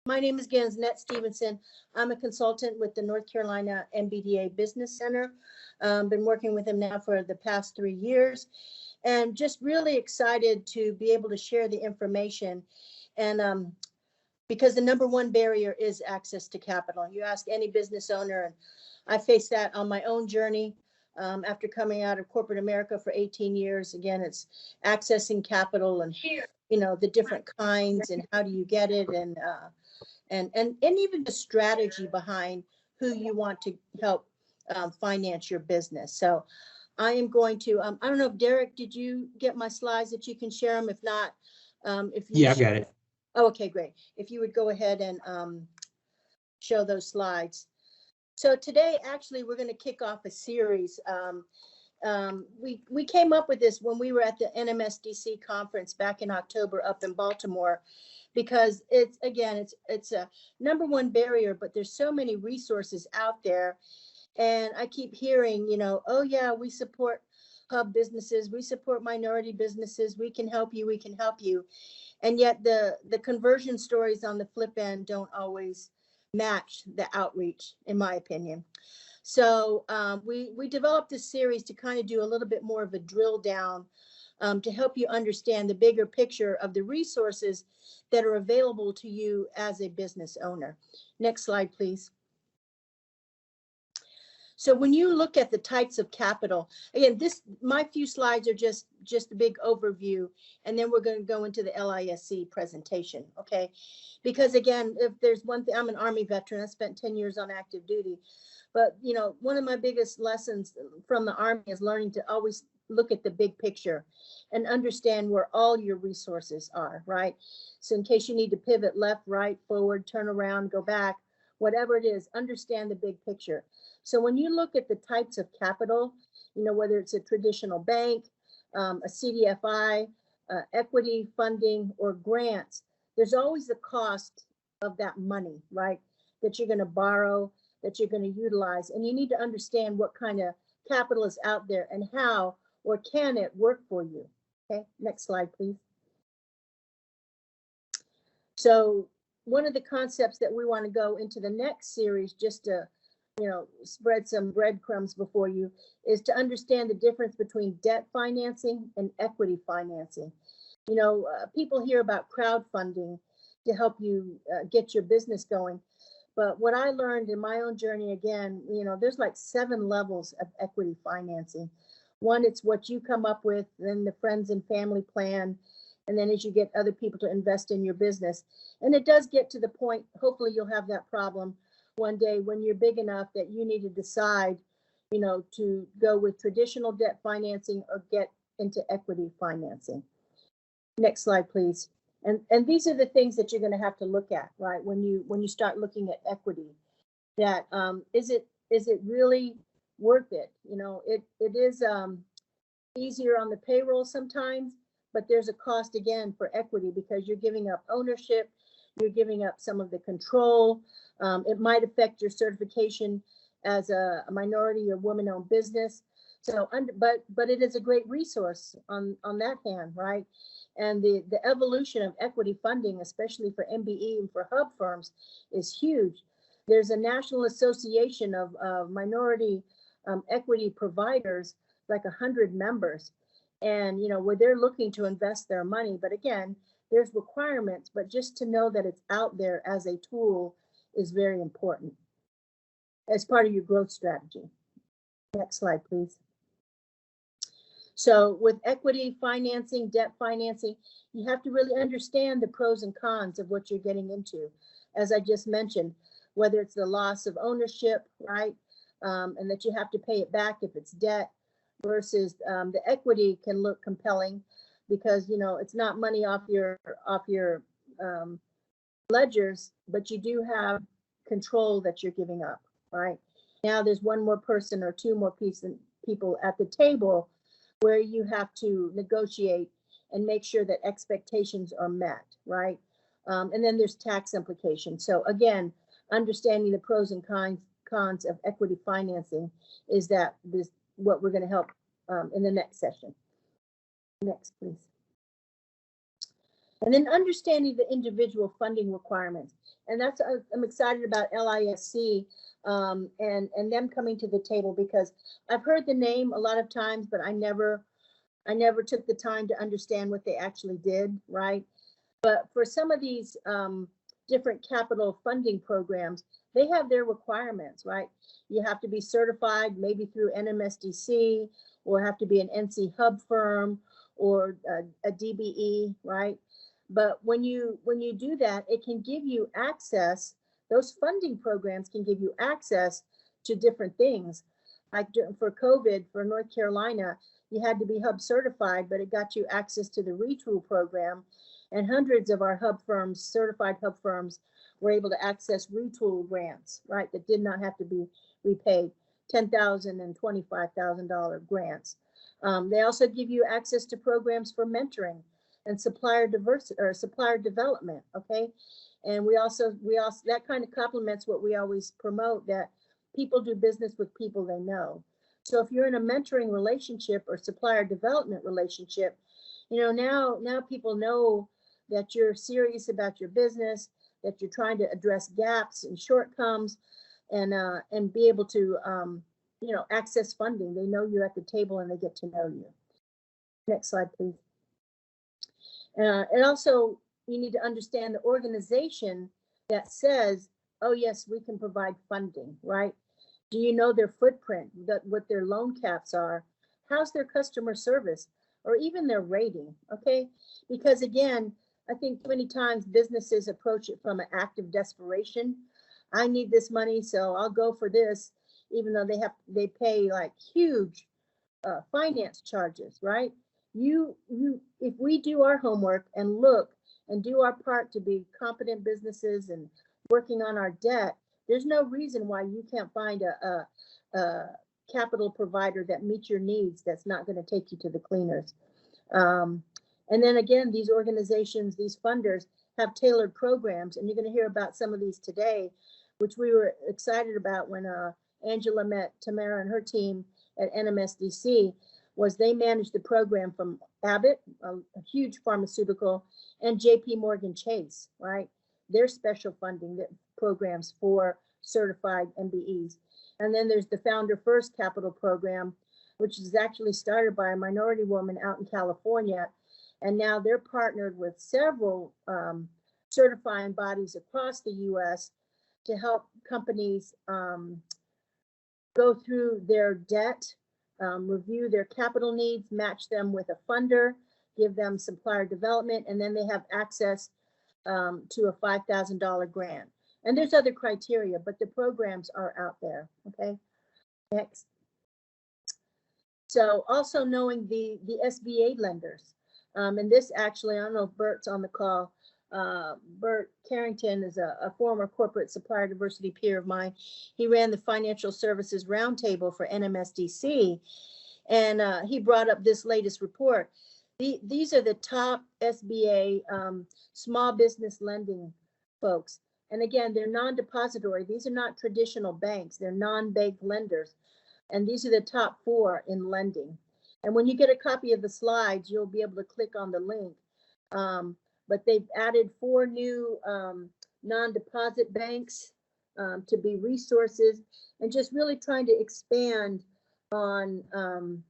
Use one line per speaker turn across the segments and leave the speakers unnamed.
My name is Gansnett Stevenson. I'm a consultant with the North Carolina MBDA Business Center. Been working with them now for the past 3 years, and just really excited to be able to share the information. And because the number one barrier is access to capital. You ask any business owner, and I faced that on my own journey after coming out of corporate America for 18 years. Again, it's accessing capital and the different kinds and how do you get it, and even the strategy behind who you want to help finance your business. So I am going to, I don't know if Derek, did you get my slides that you can share them? If not, if you
Yeah, I've got it.
Oh, okay, great. If you would go ahead and show those slides. So today, actually, we're going to kick off a series. We came up with this when we were at the NMSDC conference back in October up in Baltimore, because it's a number one barrier, but there's so many resources out there. And I keep hearing, oh yeah, we support hub businesses, we support minority businesses, we can help you, we can help you. And yet the conversion stories on the flip end don't always match the outreach, in my opinion. So we developed this series to kind of do a little bit more of a drill down to help you understand the bigger picture of the resources that are available to you as a business owner. Next slide, please. So when you look at the types of capital, again, my few slides are just a big overview, and then we're going to go into the LISC presentation, okay? Because again, if there's one thing, I'm an Army veteran. I spent 10 years on active duty, but one of my biggest lessons from the Army is learning to always look at the big picture and understand where all your resources are, right? So in case you need to pivot left, right, forward, turn around, go back, whatever it is, understand the big picture. So when you look at the types of capital, whether it's a traditional bank, a CDFI, equity funding, or grants, there's always the cost of that money, right? That you're going to borrow, that you're going to utilize. And you need to understand what kind of capital is out there and how or can it work for you. Okay, next slide, please. So one of the concepts that we want to go into the next series, just to spread some breadcrumbs before you, is to understand the difference between debt financing and equity financing. People hear about crowdfunding to help you get your business going. But what I learned in my own journey, again, there's like 7 levels of equity financing. One, it's what you come up with, then the friends and family plan, and then as you get other people to invest in your business. And it does get to the point, hopefully you'll have that problem one day when you're big enough that you need to decide, to go with traditional debt financing or get into equity financing. Next slide, please. And these are the things that you're going to have to look at, right? When you start looking at equity, that is it really worth it? It is easier on the payroll sometimes, but there's a cost again for equity because you're giving up ownership, you're giving up some of the control. It might affect your certification as a minority or woman-owned business. So, but it is a great resource on that hand, right? And the evolution of equity funding, especially for MBE and for hub firms, is huge. There's a national association of minority equity providers, like 100 members, and where they're looking to invest their money. But again, there's requirements, but just to know that it's out there as a tool is very important as part of your growth strategy. Next slide, please. So with equity financing, debt financing, you have to really understand the pros and cons of what you're getting into. As I just mentioned, whether it's the loss of ownership, right? And that you have to pay it back if it's debt, versus the equity can look compelling because, it's not money off your ledgers, but you do have control that you're giving up, right? Now there's one more person or 2 more people at the table where you have to negotiate and make sure that expectations are met, right? And then there's tax implications. So again, understanding the pros and cons of equity financing is what we're going to help in the next session. Next, please. And then understanding the individual funding requirements. And that's, I'm excited about LISC and them coming to the table, because I've heard the name a lot of times, but I never took the time to understand what they actually did, right? But for some of these different capital funding programs, they have their requirements, right? You have to be certified maybe through NMSDC, or have to be an NC Hub firm, or a DBE, right? But when you do that, it can give you access. Those funding programs can give you access to different things. Like for COVID, for North Carolina, you had to be Hub certified, but it got you access to the retool program. And hundreds of our Hub firms, certified Hub firms, were able to access retool grants, right? That did not have to be repaid, $10,000 and $25,000 grants. They also give you access to programs for mentoring and supplier diversity or supplier development. Okay. And we also, that kind of complements what we always promote, that people do business with people they know. So if you're in a mentoring relationship or supplier development relationship, you know, now people know that you're serious about your business, that you're trying to address gaps and shortcomings, and be able to, you know, access funding. They know you're at the table and they get to know you. Next slide, please. And also, you need to understand the organization that says, oh, yes, we can provide funding, right? Do you know their footprint, what their loan caps are? How's their customer service, or even their rating, okay? Because again, I think too many times businesses approach it from an act of desperation. I need this money, so I'll go for this, even though they pay like huge finance charges, right? If we do our homework and look and do our part to be competent businesses and working on our debt, there's no reason why you can't find a capital provider that meets your needs, that's not going to take you to the cleaners. And then again, these organizations, these funders have tailored programs, and you're going to hear about some of these today, which we were excited about when Angela met Tamara and her team at NMSDC. Was they managed the program from Abbott, a huge pharmaceutical, and JP Morgan Chase, right? Their special funding programs for certified MBEs. And then there's the Founder First Capital Program, which is actually started by a minority woman out in California. And now they're partnered with several certifying bodies across the US to help companies go through their debt, review their capital needs, match them with a funder, give them supplier development, and then they have access to a $5,000 grant. And there's other criteria, but the programs are out there, okay? Next. So also knowing the SBA lenders. And this actually, I don't know if Bert's on the call. Bert Carrington is a former corporate supplier diversity peer of mine. He ran the Financial Services Roundtable for NMSDC, and he brought up this latest report. These are the top SBA small business lending folks. And again, they're non-depository. These are not traditional banks. They're non-bank lenders. And these are the top 4 in lending. And when you get a copy of the slides, you'll be able to click on the link. But they've added 4 new non-deposit banks to be resources, and just really trying to expand on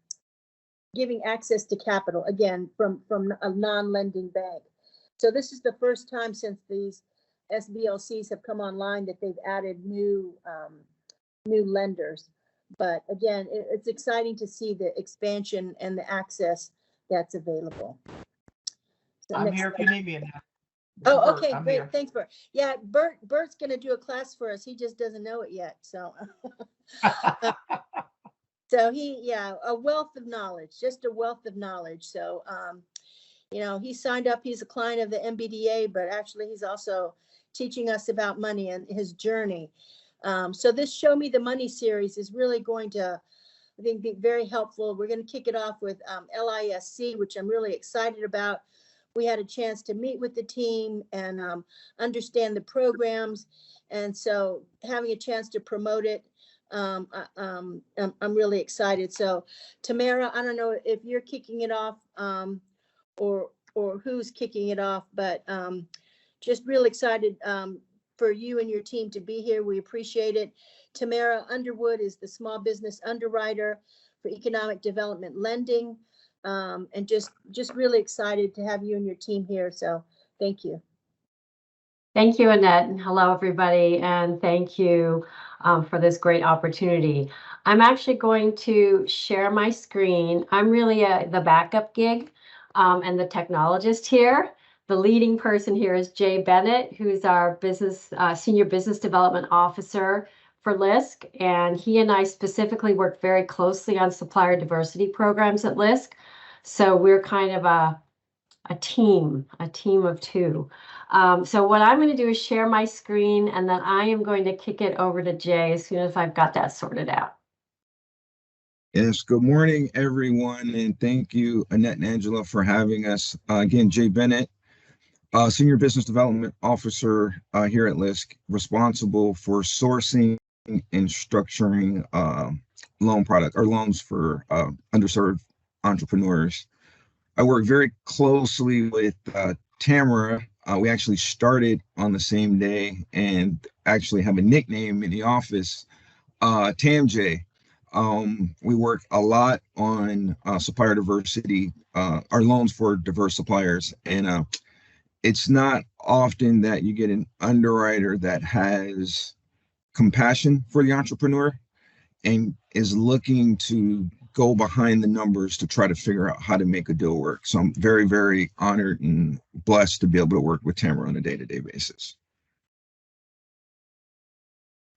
giving access to capital, again, from a non-lending bank. So this is the first time since these SBLCs have come online that they've added new lenders. But again, it's exciting to see the expansion and the access that's available. So
I'm here if you need me.
Oh, okay, great. Here. Thanks, Bert. Yeah, Bert's going to do a class for us. He just doesn't know it yet. So, so a wealth of knowledge, just a wealth of knowledge. So, you know, he signed up. He's a client of the MBDA, but actually he's also teaching us about money and his journey. So this Show Me the Money series is really going to, I think, be very helpful. We're going to kick it off with LISC, which I'm really excited about. We had a chance to meet with the team and understand the programs. And so having a chance to promote it, I'm really excited. So Tamara, I don't know if you're kicking it off or or who's kicking it off, but just real excited for you and your team to be here. We appreciate it. Tamara Underwood is the small business underwriter for economic development lending, and just really excited to have you and your team here. So thank you.
Thank you, Annette, and hello, everybody, and thank you for this great opportunity. I'm actually going to share my screen. I'm really the backup gig and the technologist here. The leading person here is Jay Bennett, who's our senior business development officer for LISC, and he and I specifically work very closely on supplier diversity programs at LISC. So we're kind of a team of two. So what I'm going to do is share my screen, and then I am going to kick it over to Jay as soon as I've got that sorted out.
Yes, good morning, everyone, and thank you, Annette and Angela, for having us. Again, Jay Bennett, Senior Business Development Officer here at LISC, responsible for sourcing and structuring loans for underserved entrepreneurs. I work very closely with Tamara. We actually started on the same day and actually have a nickname in the office, TamJ. We work a lot on supplier diversity, our loans for diverse suppliers. And it's not often that you get an underwriter that has compassion for the entrepreneur and is looking to go behind the numbers to try to figure out how to make a deal work. So I'm very, very honored and blessed to be able to work with Tamara on a day-to-day basis.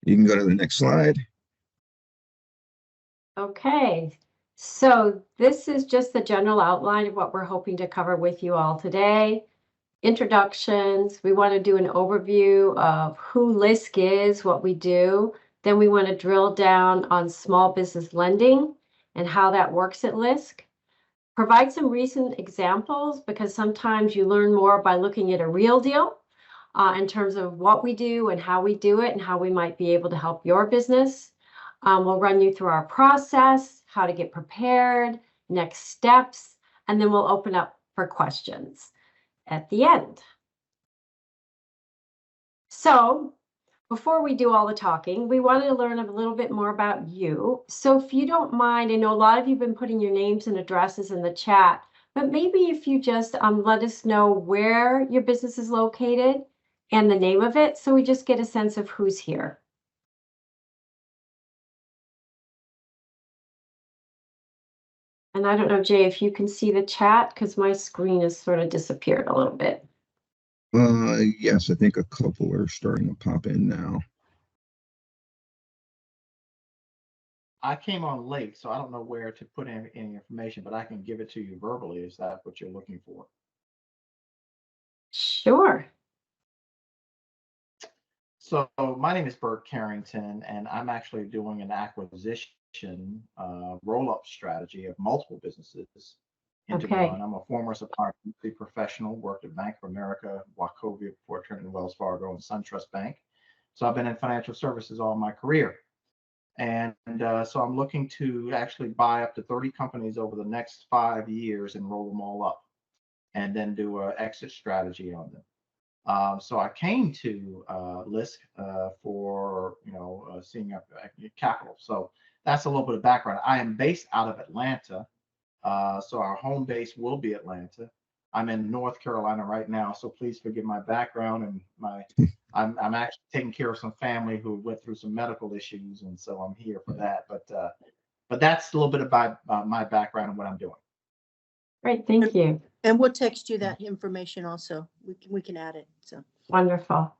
You can go to the next slide.
Okay, so this is just the general outline of what we're hoping to cover with you all today. Introductions, we want to do an overview of who LISC is, what we do. Then we want to drill down on small business lending and how that works at LISC. Provide some recent examples, because sometimes you learn more by looking at a real deal in terms of what we do and how we do it and how we might be able to help your business. We'll run you through our process, how to get prepared, next steps, and then we'll open up for questions at the end. So before we do all the talking, we wanted to learn a little bit more about you. So if you don't mind, I know a lot of you have been putting your names and addresses in the chat, but maybe if you just let us know where your business is located and the name of it, so we just get a sense of who's here. And I don't know, Jay, if you can see the chat, because my screen has sort of disappeared a little bit.
Yes, I think a couple are starting to pop in now.
I came on late, so I don't know where to put in any information, but I can give it to you verbally. Is that what you're looking for?
Sure.
So my name is Bert Carrington, and I'm actually doing an acquisition roll-up strategy of multiple businesses into one. I'm a former supplier professional, worked at Bank of America, Wachovia, before turning Wells Fargo, and SunTrust Bank. So I've been in financial services all my career. And so I'm looking to actually buy up to 30 companies over the next 5 years and roll them all up, and then do an exit strategy on them. So I came to LISC for seeing capital. So that's a little bit of background. I am based out of Atlanta, so our home base will be Atlanta. I'm in North Carolina right now, so please forgive my background and my. I'm actually taking care of some family who went through some medical issues, and so I'm here for that. But that's a little bit about my background and what I'm doing.
Great, thank you.
And we'll text you that information also. We can add it. So
wonderful.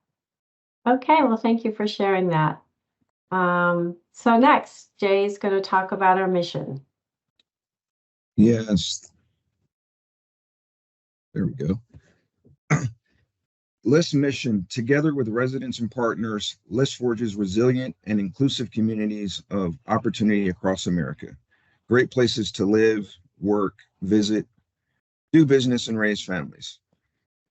Okay, well, thank you for sharing that. So next, Jay is going to talk about our mission.
Yes. There we go. LISC mission: together with residents and partners, LISC forges resilient and inclusive communities of opportunity across America. Great places to live, work, visit, do business, and raise families.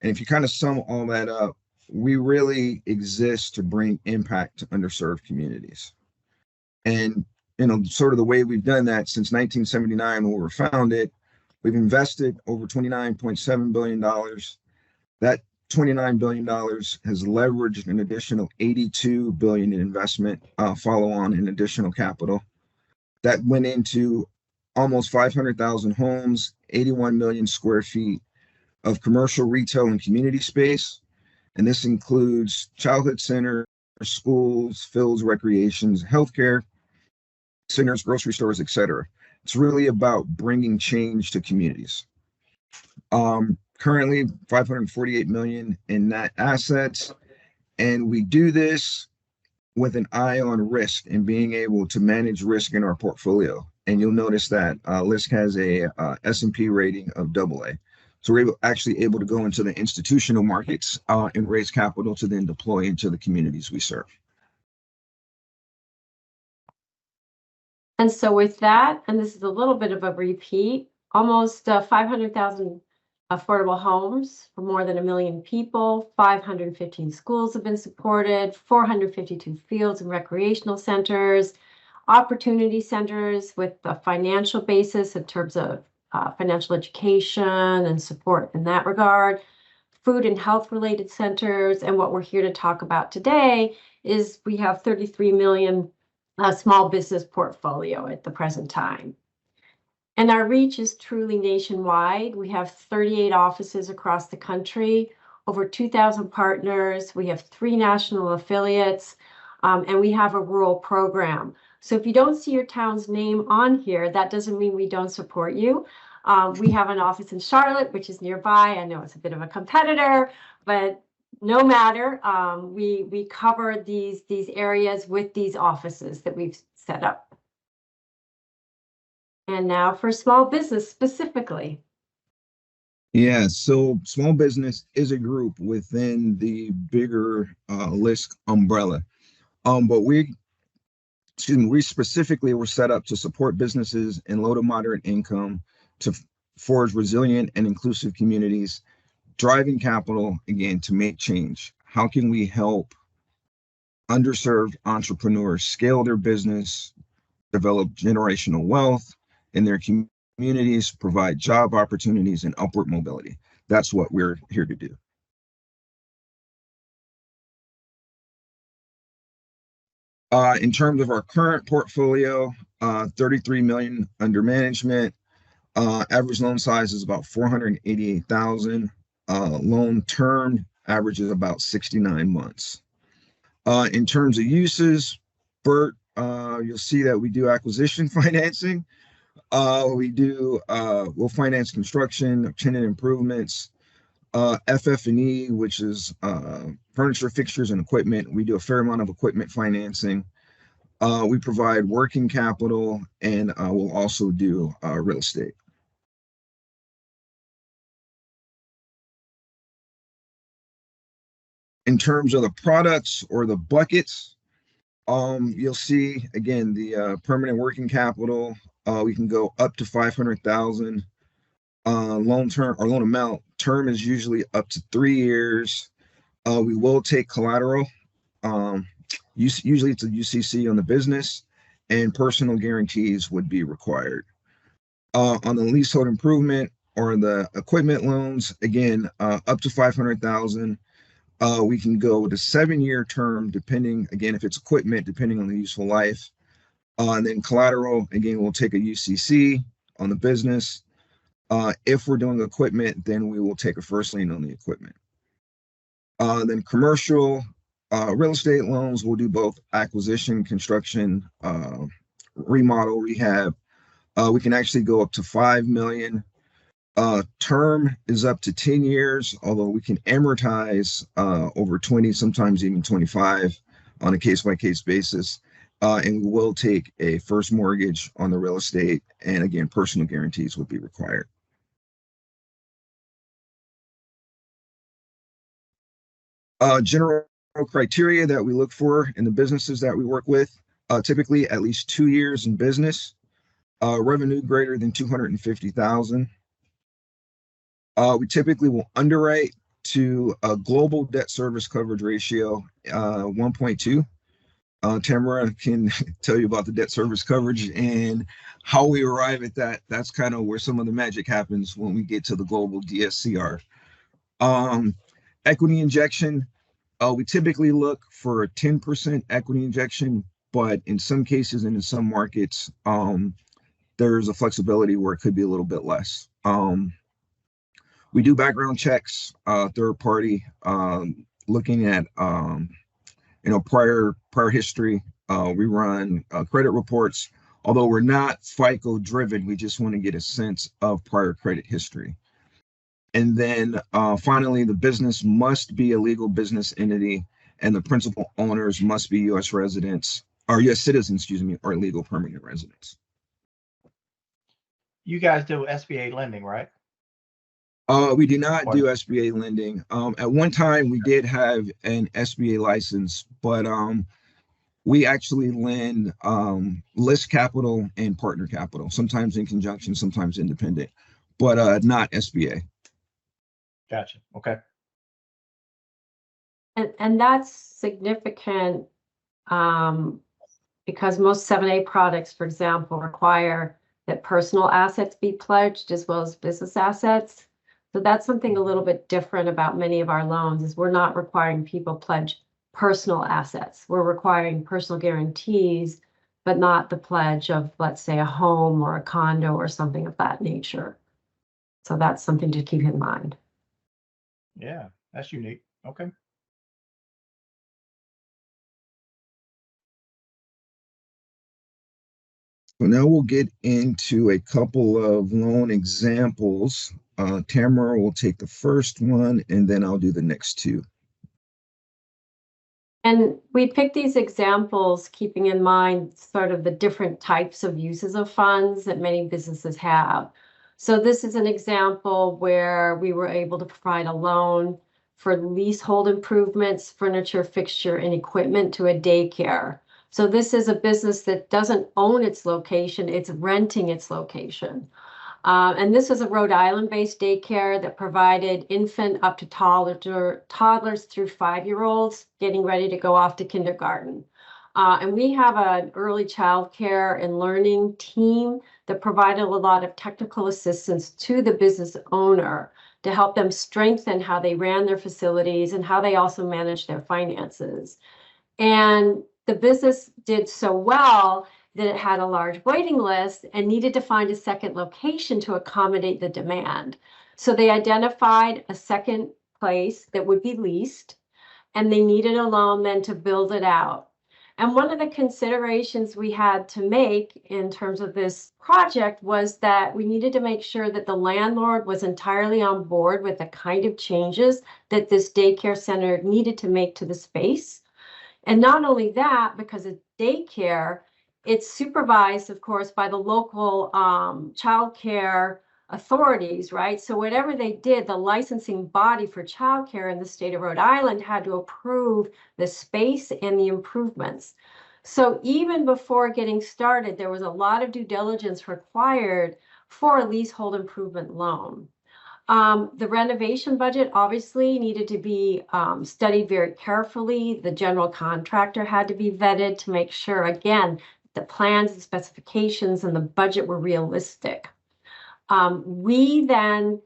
And if you kind of sum all that up, we really exist to bring impact to underserved communities. And, sort of the way we've done that since 1979 when we were founded, We've invested over $29.7 billion. That $29 billion has leveraged an additional $82 billion in investment, follow on in additional capital. That went into almost 500,000 homes, 81 million square feet of commercial, retail, and community space. And this includes childhood centers, schools, fields, recreations, healthcare centers, grocery stores, etc. It's really about bringing change to communities. Currently 548 million in net assets, and we do this with an eye on risk and being able to manage risk in our portfolio. And you'll notice that LISC has a S&P rating of AA. So we're actually able to go into the institutional markets and raise capital to then deploy into the communities we serve.
And so with that, and this is a little bit of a repeat, almost 500,000 affordable homes for more than 1 million people, 515 schools have been supported, 452 fields and recreational centers, opportunity centers with a financial basis in terms of financial education and support in that regard, food and health related centers. And what we're here to talk about today is we have 33 million small business portfolio at the present time. And our reach is truly nationwide. We have 38 offices across the country, over 2,000 partners. We have 3 national affiliates, and we have a rural program. So if you don't see your town's name on here, that doesn't mean we don't support you. We have an office in Charlotte, which is nearby. I know it's a bit of a competitor, but no matter, we cover these areas with these offices that we've set up. And now for small business specifically.
Yeah, so small business is a group within the bigger LISC umbrella. But we specifically were set up to support businesses in low to moderate income to forge resilient and inclusive communities, driving capital, again, to make change. How can we help underserved entrepreneurs scale their business, develop generational wealth in their communities, provide job opportunities and upward mobility? That's what we're here to do. In terms of our current portfolio, 33 million under management. Average loan size is about 488,000. Loan term average is about 69 months. In terms of uses, Bert, you'll see that we do acquisition financing. We'll finance construction, tenant improvements, FF&E, which is furniture, fixtures, and equipment. We do a fair amount of equipment financing. We provide working capital, and we'll also do real estate. In terms of the products or the buckets, you'll see, again, the permanent working capital. We can go up to 500,000. Loan term or loan amount term is usually up to 3 years. We will take collateral. Usually it's a UCC on the business, and personal guarantees would be required. On the leasehold improvement or the equipment loans, again, up to 500,000. We can go to 7-year term, depending, again, if it's equipment, depending on the useful life. And then collateral, again, we'll take a UCC on the business. If we're doing equipment, then we will take a first lien on the equipment. Then commercial real estate loans, we'll do both acquisition, construction, remodel, rehab. We can actually go up to 5 million. Term is up to 10 years, although we can amortize over 20, sometimes even 25 on a case-by-case basis. And we will take a first mortgage on the real estate. And again, personal guarantees would be required. General criteria that we look for in the businesses that we work with, typically at least 2 years in business, revenue greater than 250,000. We typically will underwrite to a global debt service coverage ratio 1.2. Tamara can tell you about the debt service coverage and how we arrive at that. That's kind of where some of the magic happens when we get to the global DSCR. Um, Equity injection, we typically look for a 10% equity injection, but in some cases and in some markets, there's a flexibility where it could be a little bit less. We do background checks, third party, looking at prior history. We run credit reports. Although we're not FICO driven, we just want to get a sense of prior credit history. And then finally, the business must be a legal business entity, and the principal owners must be U.S. residents or U.S. citizens, excuse me, or legal permanent residents.
You guys do SBA lending, right?
We do not do SBA lending. At one time, we did have an SBA license, but we actually lend list capital and partner capital, sometimes in conjunction, sometimes independent, but not SBA.
Gotcha. Okay.
And that's significant because most 7(a) products, for example, require that personal assets be pledged as well as business assets. So that's something a little bit different about many of our loans is we're not requiring people pledge personal assets. We're requiring personal guarantees, but not the pledge of, let's say, a home or a condo or something of that nature. So that's something to keep in mind.
Yeah, that's unique. Okay.
So now we'll get into a couple of loan examples. Tamara will take the first one, and then I'll do the next two.
And we picked these examples keeping in mind sort of the different types of uses of funds that many businesses have. So this is an example where we were able to provide a loan for leasehold improvements, furniture, fixture, and equipment to a daycare. So this is a business that doesn't own its location, it's renting its location. And this was a Rhode Island-based daycare that provided infant up to toddlers through 5-year-olds getting ready to go off to kindergarten. And we have an early child care and learning team that provided a lot of technical assistance to the business owner to help them strengthen how they ran their facilities and how they also managed their finances. And the business did so well that it had a large waiting list and needed to find a second location to accommodate the demand. So they identified a second place that would be leased, and they needed a loan then to build it out. And one of the considerations we had to make in terms of this project was that we needed to make sure that the landlord was entirely on board with the kind of changes that this daycare center needed to make to the space. And not only that, because it's daycare, it's supervised, of course, by the local child care authorities, right? So whatever they did, the licensing body for childcare in the state of Rhode Island had to approve the space and the improvements. So even before getting started, there was a lot of due diligence required for a leasehold improvement loan. The renovation budget obviously needed to be studied very carefully. The general contractor had to be vetted to make sure, again, the plans and specifications and the budget were realistic. We then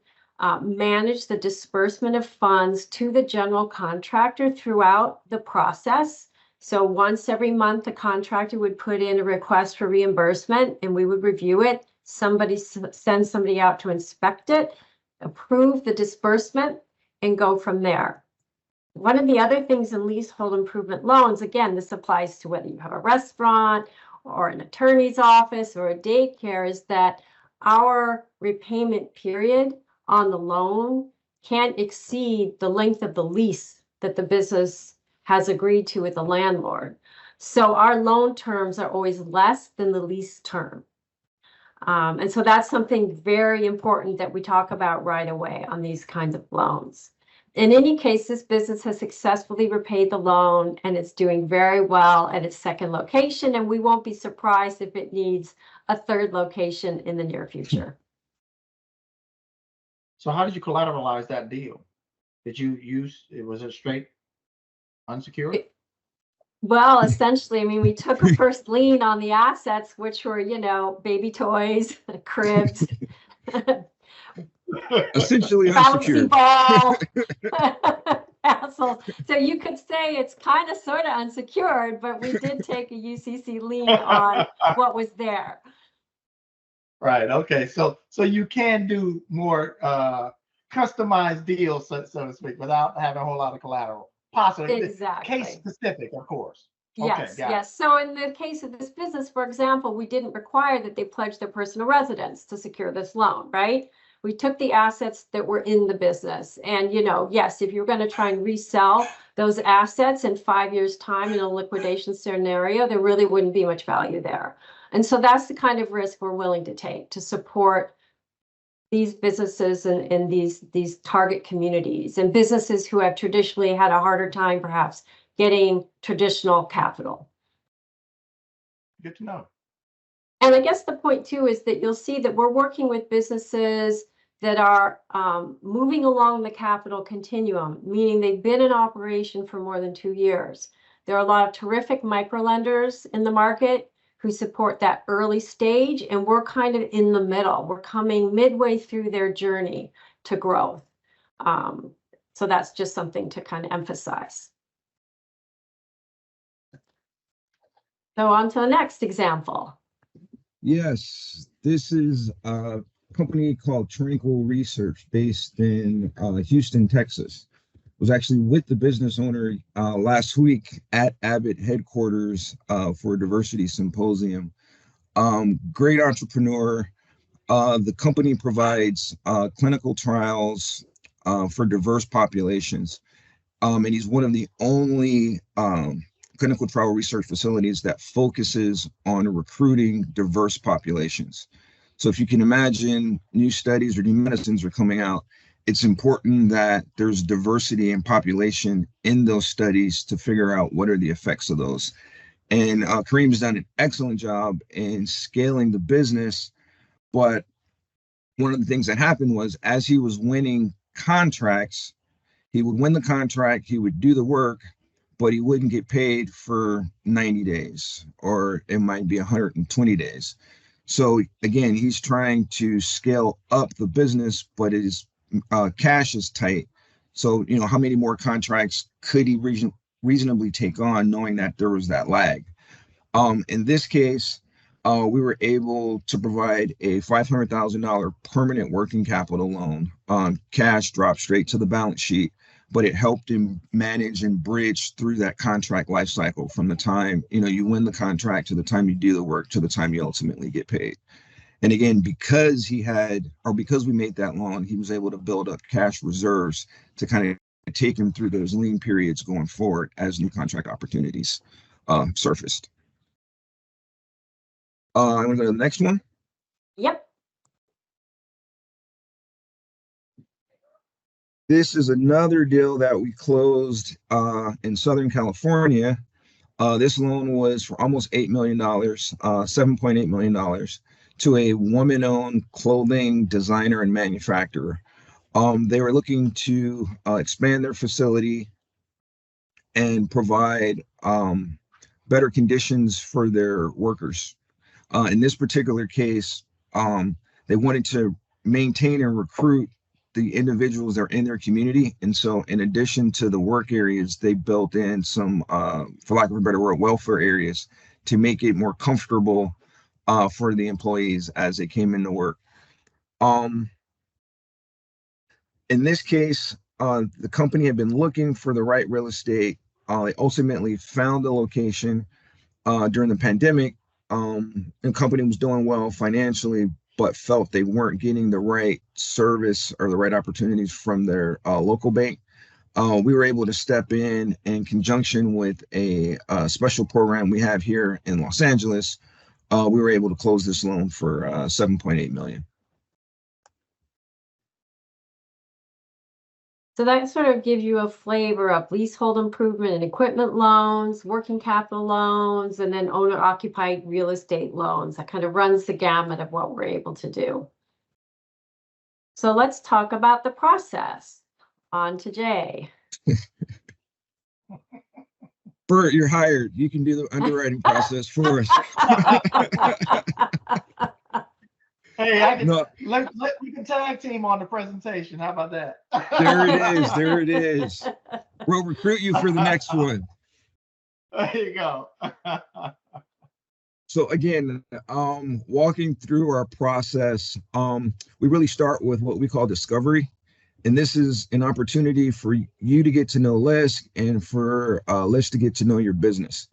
managed the disbursement of funds to the general contractor throughout the process. So once every month, the contractor would put in a request for reimbursement and we would review it. Somebody send somebody out to inspect it, approve the disbursement, and go from there. One of the other things in leasehold improvement loans, again, this applies to whether you have a restaurant or an attorney's office or a daycare, is that our repayment period on the loan can't exceed the length of the lease that the business has agreed to with the landlord. So our loan terms are always less than the lease term. And so that's something very important that we talk about right away on these kinds of loans. In any case, this business has successfully repaid the loan and it's doing very well at its second location, and we won't be surprised if it needs a third location in the near future.
So how did you collateralize that deal? Did you use, was it straight unsecured?
Well, essentially, I mean, we took a first lien on the assets, which were, baby toys, cribs,
Essentially
bouncy
unsecured.
ball, castles. So you could say it's kind of sort of unsecured, but we did take a UCC lien on what was there.
Right. Okay. So you can do more customized deals, so to speak, without having a whole lot of collateral. Possibly.
Exactly.
Case specific, of course.
Yes,
Okay, got
yes. So in the case of this business, for example, we didn't require that they pledge their personal residence to secure this loan, right? We took the assets that were in the business. And, yes, if you're going to try and resell those assets in 5 years' time in a liquidation scenario, there really wouldn't be much value there. And so that's the kind of risk we're willing to take to support these businesses and these target communities and businesses who have traditionally had a harder time perhaps getting traditional capital.
Good to know.
And I guess the point too is that you'll see that we're working with businesses that are moving along the capital continuum, meaning they've been in operation for more than 2 years. There are a lot of terrific microlenders in the market who support that early stage, and we're kind of in the middle. We're coming midway through their journey to growth. So that's just something to kind of emphasize. So on to the next example.
Yes, this is a company called Tranquil Research based in Houston, Texas. Was actually with the business owner last week at Abbott headquarters for a diversity symposium. Great entrepreneur. The company provides clinical trials for diverse populations. And he's one of the only clinical trial research facilities that focuses on recruiting diverse populations. So if you can imagine new studies or new medicines are coming out, it's important that there's diversity in population in those studies to figure out what are the effects of those. And Kareem's done an excellent job in scaling the business. But one of the things that happened was as he was winning contracts, he would win the contract, he would do the work, but he wouldn't get paid for 90 days, or it might be 120 days. So again, he's trying to scale up the business, but his cash is tight. So, how many more contracts could he reasonably take on, knowing that there was that lag? In this case, we were able to provide a $500,000 permanent working capital loan. Cash dropped straight to the balance sheet, but it helped him manage and bridge through that contract life cycle from the time you win the contract to the time you do the work to the time you ultimately get paid. And again, because we made that loan, he was able to build up cash reserves to kind of take him through those lean periods going forward as new contract opportunities surfaced. I'm going to go to the next one.
Yep.
This is another deal that we closed in Southern California. This loan was for almost $8 million, $7.8 million, to a woman-owned clothing designer and manufacturer. They were looking to expand their facility and provide better conditions for their workers. In this particular case, they wanted to maintain and recruit the individuals that are in their community. And so in addition to the work areas, they built in some, for lack of a better word, welfare areas to make it more comfortable for the employees as they came into work. In this case, the company had been looking for the right real estate. They ultimately found the location during the pandemic. The company was doing well financially, but felt they weren't getting the right service or the right opportunities from their local bank. We were able to step in conjunction with a special program we have here in Los Angeles. We were able to close this loan for $7.8 million.
So that sort of gives you a flavor of leasehold improvement and equipment loans, working capital loans, and then owner-occupied real estate loans. That kind of runs the gamut of what we're able to do. So let's talk about the process. On to Jay.
Bert, you're hired. You can do the underwriting process for us.
Hey, I can,
No,
we can tag team on the presentation. How about that?
there it is. There it is. We'll recruit you for the next one.
There you go.
So again, walking through our process, we really start with what we call discovery. And this is an opportunity for you to get to know Lisk and for Lisk to get to know your business.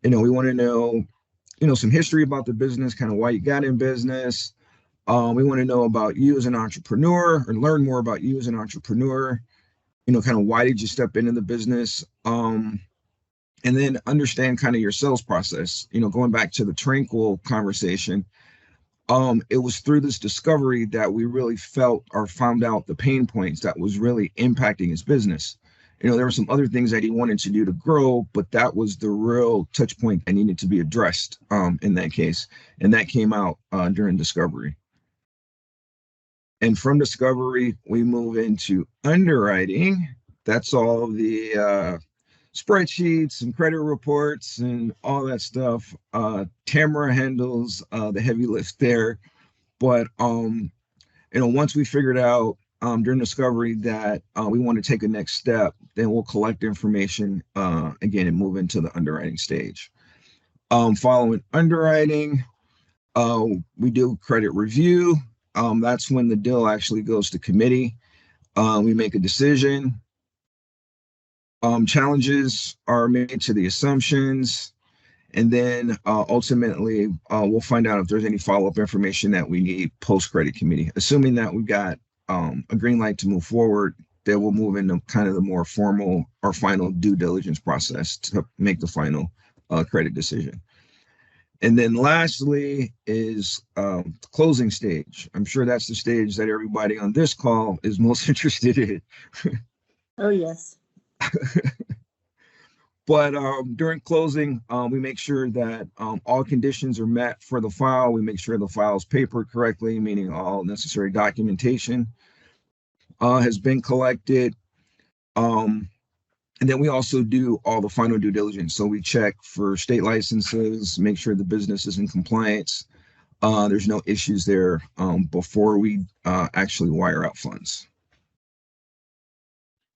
We want to know, some history about the business, kind of why you got in business. We want to know about you as an entrepreneur, or learn more about you as an entrepreneur. Kind of why did you step into the business? And then understand kind of your sales process. Going back to the Tranquil conversation, it was through this discovery that we really felt or found out the pain points that was really impacting his business. There were some other things that he wanted to do to grow, but that was the real touch point that needed to be addressed in that case. And that came out during discovery. And from discovery, we move into underwriting. That's all the spreadsheets and credit reports and all that stuff. Tamara handles the heavy lift there. But once we figured out during discovery that we want to take a next step, then we'll collect information again and move into the underwriting stage. Following underwriting, we do credit review. That's when the deal actually goes to committee. We make a decision. Challenges are made to the assumptions, and then ultimately we'll find out if there's any follow-up information that we need post-credit committee. Assuming that we've got a green light to move forward, then we'll move into kind of the more formal or final due diligence process to make the final credit decision. And then lastly is the closing stage. I'm sure that's the stage that everybody on this call is most interested in.
Oh, yes.
But during closing, we make sure that all conditions are met for the file. We make sure the file is papered correctly, meaning all necessary documentation has been collected. And then we also do all the final due diligence. So we check for state licenses, make sure the business is in compliance. There's no issues there before we actually wire out funds.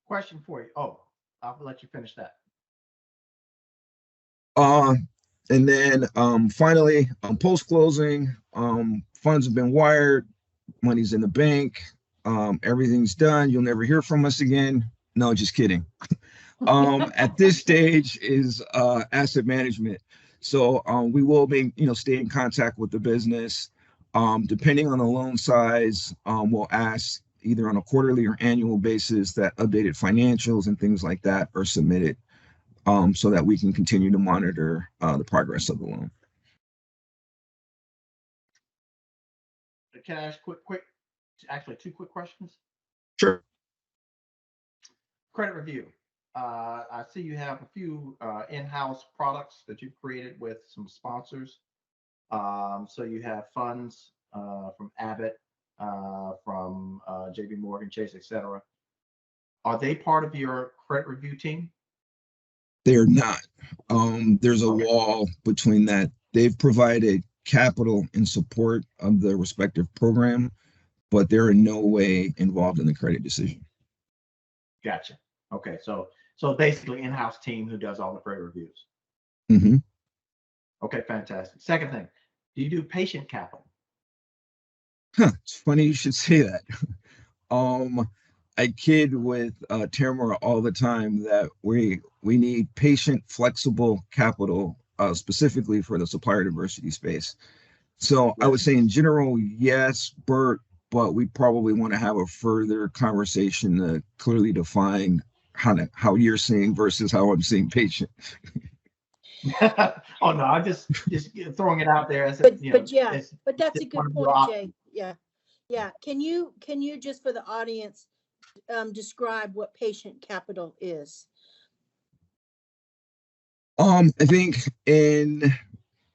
Question for you. Oh, I'll let you finish that.
And then finally, post-closing, funds have been wired, money's in the bank, everything's done. You'll never hear from us again. No, just kidding. At this stage is asset management. So we will stay in contact with the business. Depending on the loan size, we'll ask either on a quarterly or annual basis that updated financials and things like that are submitted so that we can continue to monitor the progress of the loan.
Can I ask actually two quick questions?
Sure.
Credit review. I see you have a few in-house products that you've created with some sponsors. So you have funds from Abbott, from JP Morgan Chase, etc. Are they part of your credit review team?
They're not. There's a wall between that. They've provided capital in support of the respective program, but they're in no way involved in the credit decision.
Gotcha. Okay, so basically in-house team who does all the credit reviews.
Mm-hmm.
Okay, fantastic. Second thing, do you do patient capital?
It's funny you should say that. I kid with Tamara all the time that we need patient, flexible capital, specifically for the supplier diversity space. So I would say in general, yes, Bert, but we probably want to have a further conversation to clearly define how you're seeing versus how I'm seeing patient.
Oh no, I'm just throwing it out there as
but that's a good point, Jay. Yeah. Can you just for the audience describe what patient capital is?
I think in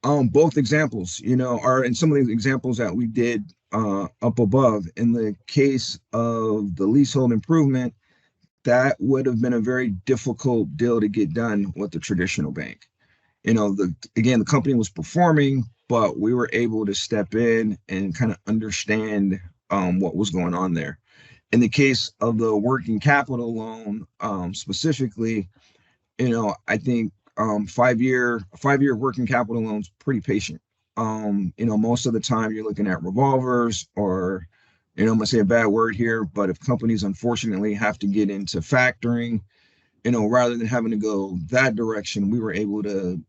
both examples, are in some of the examples that we did up above. In the case of the leasehold improvement, that would have been a very difficult deal to get done with the traditional bank. Again, the company was performing, but we were able to step in and kind of understand what was going on there. In the case of the working capital loan, specifically, I think 5-year working capital loans pretty patient. Most of the time you're looking at revolvers or, I'm gonna say a bad word here, but if companies unfortunately have to get into factoring, rather than having to go that direction, we were able to,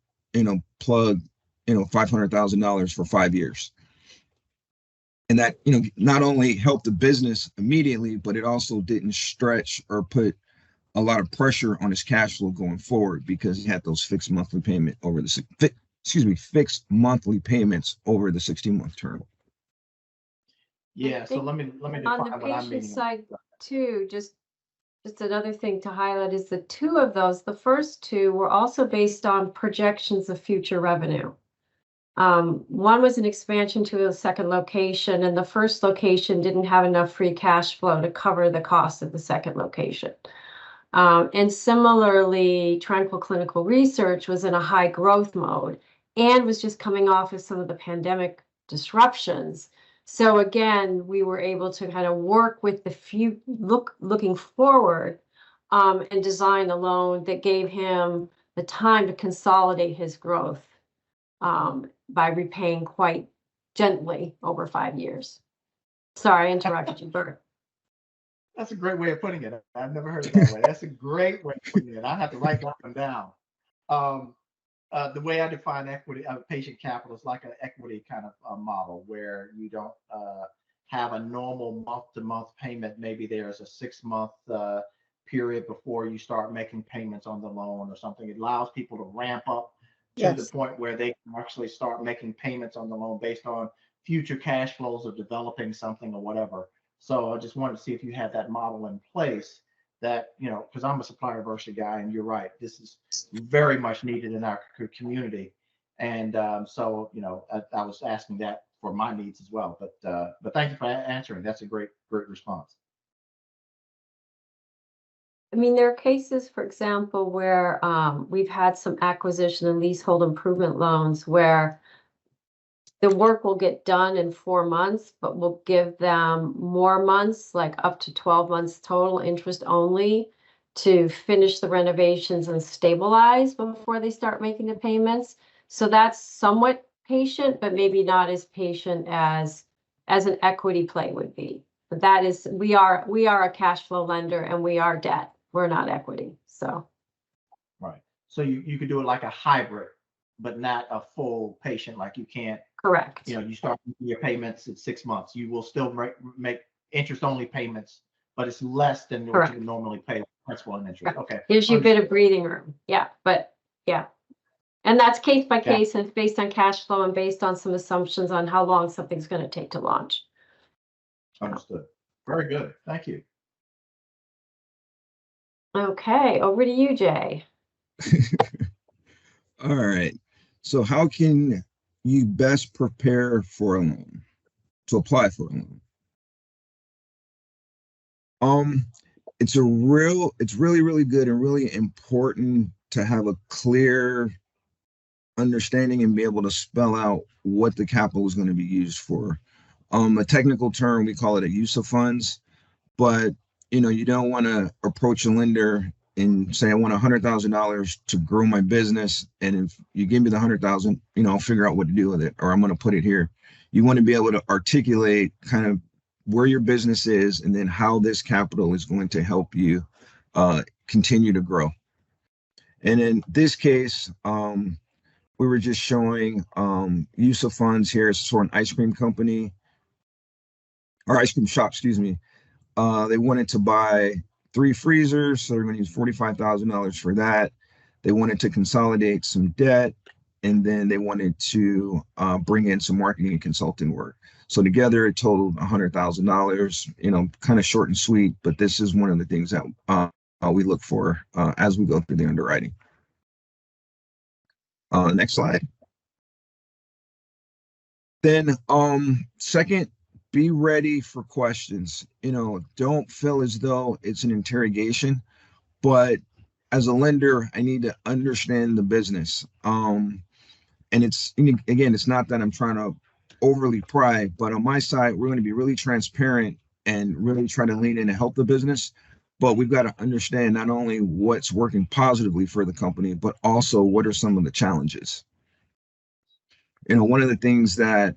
plug, $500,000 for 5 years. And that, not only helped the business immediately, but it also didn't stretch or put a lot of pressure on his cash flow going forward because he had those fixed monthly payments over the 16-month term.
Yeah, so let me define
on the
what I
patient
mean.
side too, just another thing to highlight is the two of those, the first two were also based on projections of future revenue. One was an expansion to a second location, and the first location didn't have enough free cash flow to cover the cost of the second location. And similarly, Tranquil Clinical Research was in a high growth mode and was just coming off of some of the pandemic disruptions. So again, we were able to kind of work with the looking forward and design a loan that gave him the time to consolidate his growth by repaying quite gently over 5 years. Sorry, I interrupted you, Bert.
That's a great way of putting it. I've never heard it that way. That's a great way of putting it. I have to write that one down. The way I define equity, patient capital is like an equity kind of model where you don't have a normal month-to-month payment. Maybe there's a 6-month period before you start making payments on the loan or something. It allows people to ramp up to the point where they can actually start making payments on the loan based on future cash flows of developing something or whatever. So I just wanted to see if you had that model in place that, because I'm a supplier versa guy, and you're right, this is very much needed in our community. And so, I was asking that for my needs as well. But thank you for answering. That's a great response.
I mean, there are cases, for example, where we've had some acquisition and leasehold improvement loans where the work will get done in 4 months, but we'll give them more months, like up to 12 months total interest only, to finish the renovations and stabilize before they start making the payments. So that's somewhat patient, but maybe not as patient as an equity play would be. But that is, we are a cash flow lender and we are debt. We're not equity. So
right. So you could do it like a hybrid, but not a full patient. Like you can't.
Correct.
You start your payments at 6 months. You will still make interest only payments, but it's less than what you normally pay principal and interest. Correct. Okay.
Gives you a bit of breathing room. Yeah, but yeah. And that's case by case, and it's based on cash flow and based on some assumptions on how long something's going to take to launch.
Understood. Very good. Thank you.
Okay, over to you, Jay.
All right. So how can you best prepare for a loan, to apply for a loan? It's really, really good and really important to have a clear understanding and be able to spell out what the capital is going to be used for. A technical term, we call it a use of funds, but you don't want to approach a lender and say, I want $100,000 to grow my business. And if you give me the 100,000, I'll figure out what to do with it, or I'm going to put it here. You want to be able to articulate kind of where your business is and then how this capital is going to help you continue to grow. And in this case, we were just showing use of funds here. It's for an ice cream company, or ice cream shop, excuse me. They wanted to buy 3 freezers, so they're going to use $45,000 for that. They wanted to consolidate some debt, and then they wanted to bring in some marketing and consulting work. So together it totaled $100,000, kind of short and sweet, but this is one of the things that we look for as we go through the underwriting. Next slide. Then second be ready for questions. Don't feel as though it's an interrogation, but as a lender, I need to understand the business. And it's not that I'm trying to overly pry, but on my side, we're going to be really transparent and really try to lean in and help the business. But we've got to understand not only what's working positively for the company, but also what are some of the challenges. One of the things that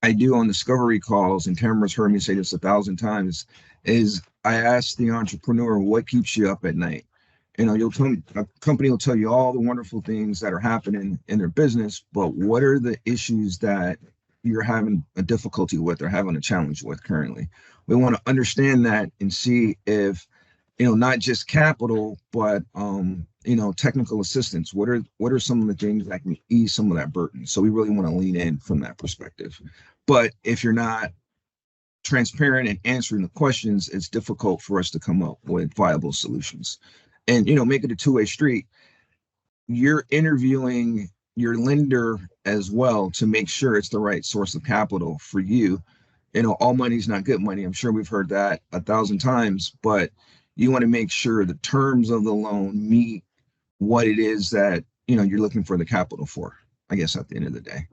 I do on discovery calls, and Tamara's heard me say this 1,000 times, is I ask the entrepreneur, what keeps you up at night? A company will tell you all the wonderful things that are happening in their business, but what are the issues that you're having a difficulty with or having a challenge with currently? We want to understand that and see if, not just capital, but technical assistance. What are some of the things that can ease some of that burden? So we really want to lean in from that perspective. But if you're not transparent and answering the questions, it's difficult for us to come up with viable solutions. And make it a two-way street. You're interviewing your lender as well to make sure it's the right source of capital for you. All money's not good money. I'm sure we've heard that 1,000 times, but you want to make sure the terms of the loan meet what it is that you're looking for the capital for, I guess, at the end of the day.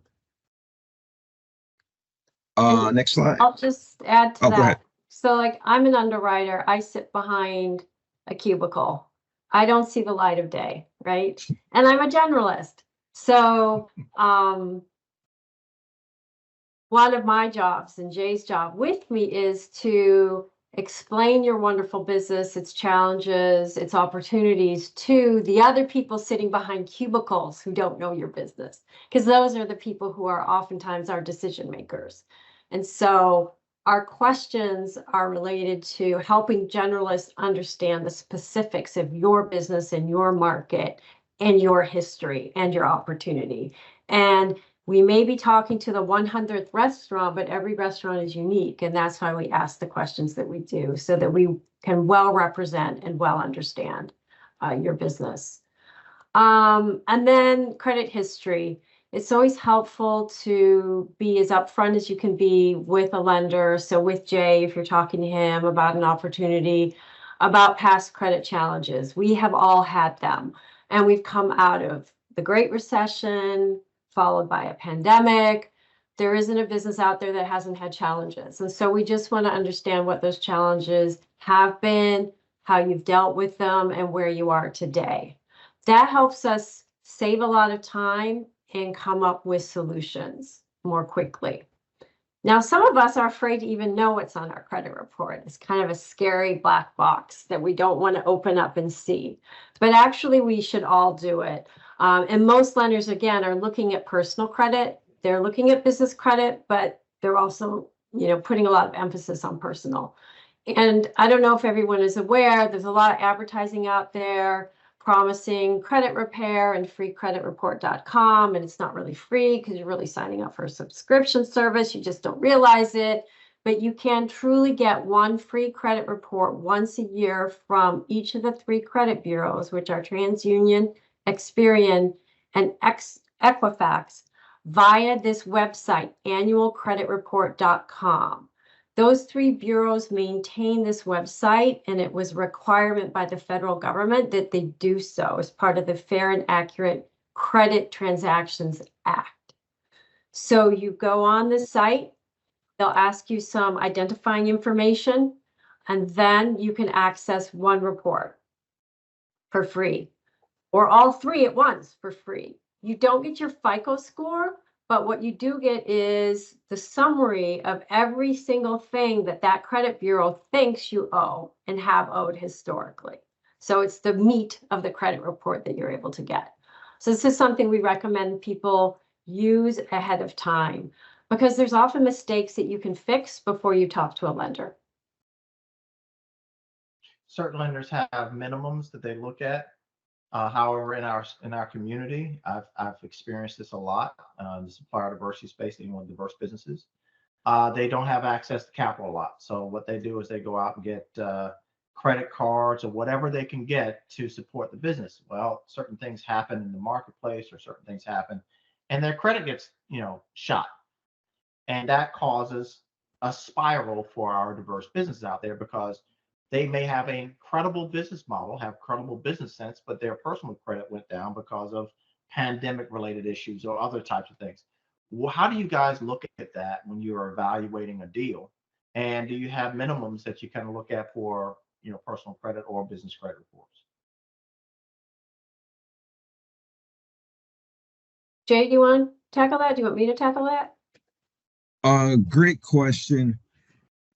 Next slide.
I'll just add to
Go ahead.
that. So like, I'm an underwriter. I sit behind a cubicle. I don't see the light of day, right? And I'm a generalist. So one of my jobs and Jay's job with me is to explain your wonderful business, its challenges, its opportunities to the other people sitting behind cubicles who don't know your business, because those are the people who are oftentimes our decision makers. And so our questions are related to helping generalists understand the specifics of your business and your market and your history and your opportunity. And we may be talking to the 100th restaurant, but every restaurant is unique. And that's why we ask the questions that we do, so that we can well represent and well understand your business. And then credit history. It's always helpful to be as upfront as you can be with a lender. So with Jay, if you're talking to him about an opportunity, about past credit challenges, we have all had them. And we've come out of the Great Recession, followed by a pandemic. There isn't a business out there that hasn't had challenges. And so we just want to understand what those challenges have been, how you've dealt with them, and where you are today. That helps us save a lot of time and come up with solutions more quickly. Now, some of us are afraid to even know what's on our credit report. It's kind of a scary black box that we don't want to open up and see. But actually, we should all do it. And most lenders, again, are looking at personal credit. They're looking at business credit, but they're also, putting a lot of emphasis on personal. And I don't know if everyone is aware, there's a lot of advertising out there promising credit repair and freecreditreport.com. And it's not really free because you're really signing up for a subscription service. You just don't realize it. But you can truly get one free credit report once a year from each of the 3 credit bureaus, which are TransUnion, Experian, and Equifax, via this website, annualcreditreport.com. Those 3 bureaus maintain this website, and it was a requirement by the federal government that they do so as part of the Fair and Accurate Credit Transactions Act. So you go on the site, they'll ask you some identifying information, and then you can access one report for free, or all 3 at once for free. You don't get your FICO score, but what you do get is the summary of every single thing that that credit bureau thinks you owe and have owed historically. So it's the meat of the credit report that you're able to get. So this is something we recommend people use ahead of time, because there's often mistakes that you can fix before you talk to a lender.
Certain lenders have minimums that they look at. However, in our community, I've experienced this a lot. The supplier diversity space, even with diverse businesses, they don't have access to capital a lot. So what they do is they go out and get credit cards or whatever they can get to support the business. Well, certain things happen in the marketplace, or certain things happen, and their credit gets shot. And that causes a spiral for our diverse businesses out there, because they may have a credible business model, have credible business sense, but their personal credit went down because of pandemic related issues or other types of things. Well, how do you guys look at that when you're evaluating a deal? And do you have minimums that you kind of look at for, personal credit or business credit reports?
Jay, do you want to tackle that? Do you want me to tackle that?
Great question.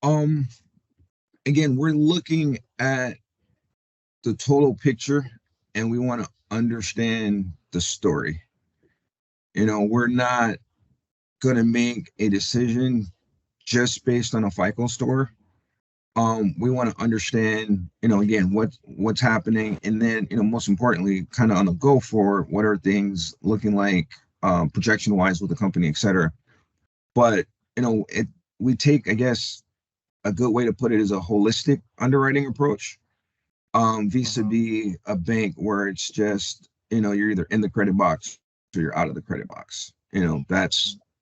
Again, we're looking at the total picture and we want to understand the story. We're not going to make a decision just based on a FICO score. We want to understand, again, what's happening, and then, most importantly, kind of on the go forward, what are things looking like, projection wise with the company, et cetera. But, we take, I guess, a good way to put it is a holistic underwriting approach, vis-a-vis a bank where it's just, you're either in the credit box or you're out of the credit box.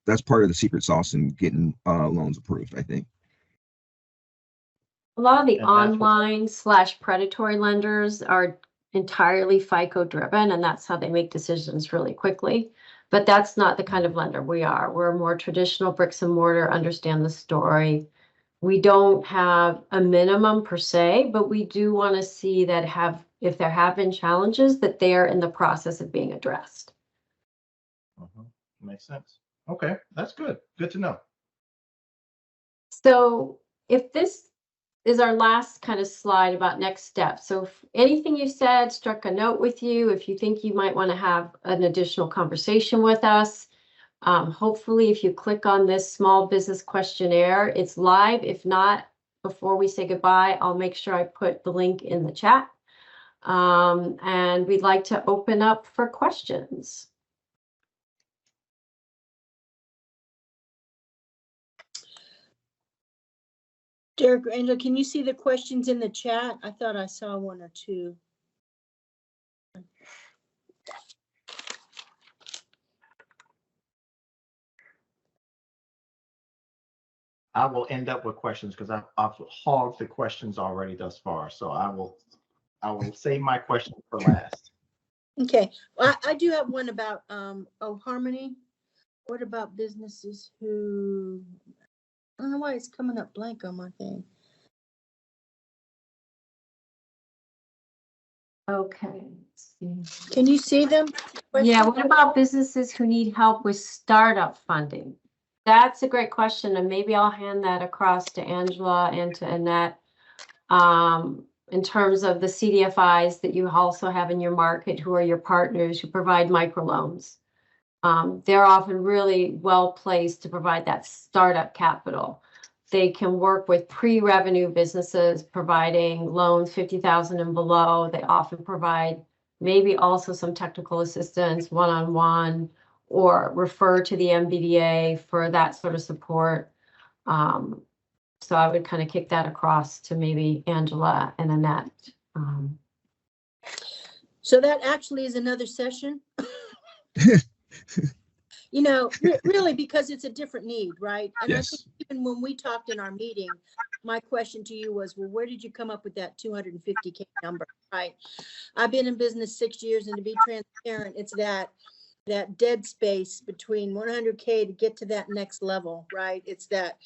That's part of the secret sauce in getting loans approved, I think.
A lot of the
And that's what-
online/predatory lenders are entirely FICO driven, and that's how they make decisions really quickly. But that's not the kind of lender we are. We're more traditional bricks and mortar, understand the story. We don't have a minimum per se, but we do want to see that if there have been challenges, that they are in the process of being addressed.
Makes sense. Okay, that's good. Good to know.
So if this is our last kind of slide about next steps. So if anything you said struck a note with you, if you think you might want to have an additional conversation with us, hopefully if you click on this small business questionnaire, it's live. If not, before we say goodbye, I'll make sure I put the link in the chat. And we'd like to open up for questions.
Derek or Angela, can you see the questions in the chat? I thought I saw one or two.
I will end up with questions because I've hogged the questions already thus far. So I will save my question for last.
Okay, well, I do have one about Harmony. What about businesses who, I don't know why it's coming up blank on my thing.
Okay. Let's see.
Can you see them?
Yeah, what about businesses who need help with startup funding? That's a great question, and maybe I'll hand that across to Angela and to Annette. In terms of the CDFIs that you also have in your market, who are your partners who provide microloans. They're often really well placed to provide that startup capital. They can work with pre-revenue businesses providing loans 50,000 and below. They often provide maybe also some technical assistance one-on-one, or refer to the MBDA for that sort of support. So I would kind of kick that across to maybe Angela and Annette.
So that actually is another session. Really, because it's a different need, right? And
Yes.
I think even when we talked in our meeting, my question to you was, well, where did you come up with that 250K number, right? I've been in business 6 years, and to be transparent, it's that dead space between 100K to get to that next level, right? It's that,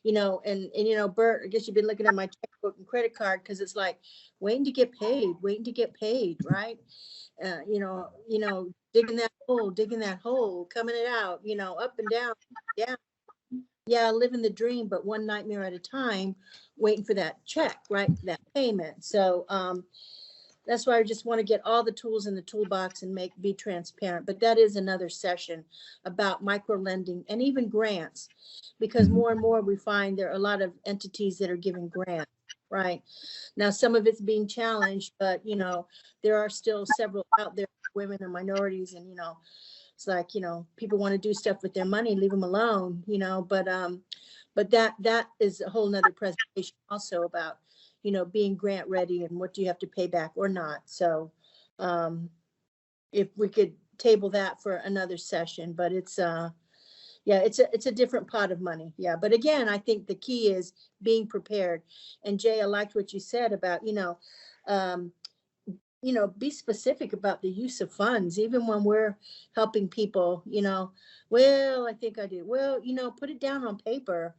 and Bert, I guess you've been looking at my checkbook and credit card, because it's like waiting to get paid, right? Digging that hole, coming it out, up and down. Yeah, living the dream, but one nightmare at a time, waiting for that check, right? That payment. So that's why I just want to get all the tools in the toolbox and be transparent. But that is another session about micro lending and even grants, because more and more we find there are a lot of entities that are giving grants, right? Now, some of it's being challenged, but there are still several out there, women and minorities, and it's like, people want to do stuff with their money, leave them alone, but that is a whole nother presentation also about, being grant ready and what do you have to pay back or not. So if we could table that for another session, but it's, Yeah, it's a different pot of money. Yeah. But again, I think the key is being prepared. And Jay, I liked what you said about, um, be specific about the use of funds, even when we're helping people, well, I think I do. Well, put it down on paper,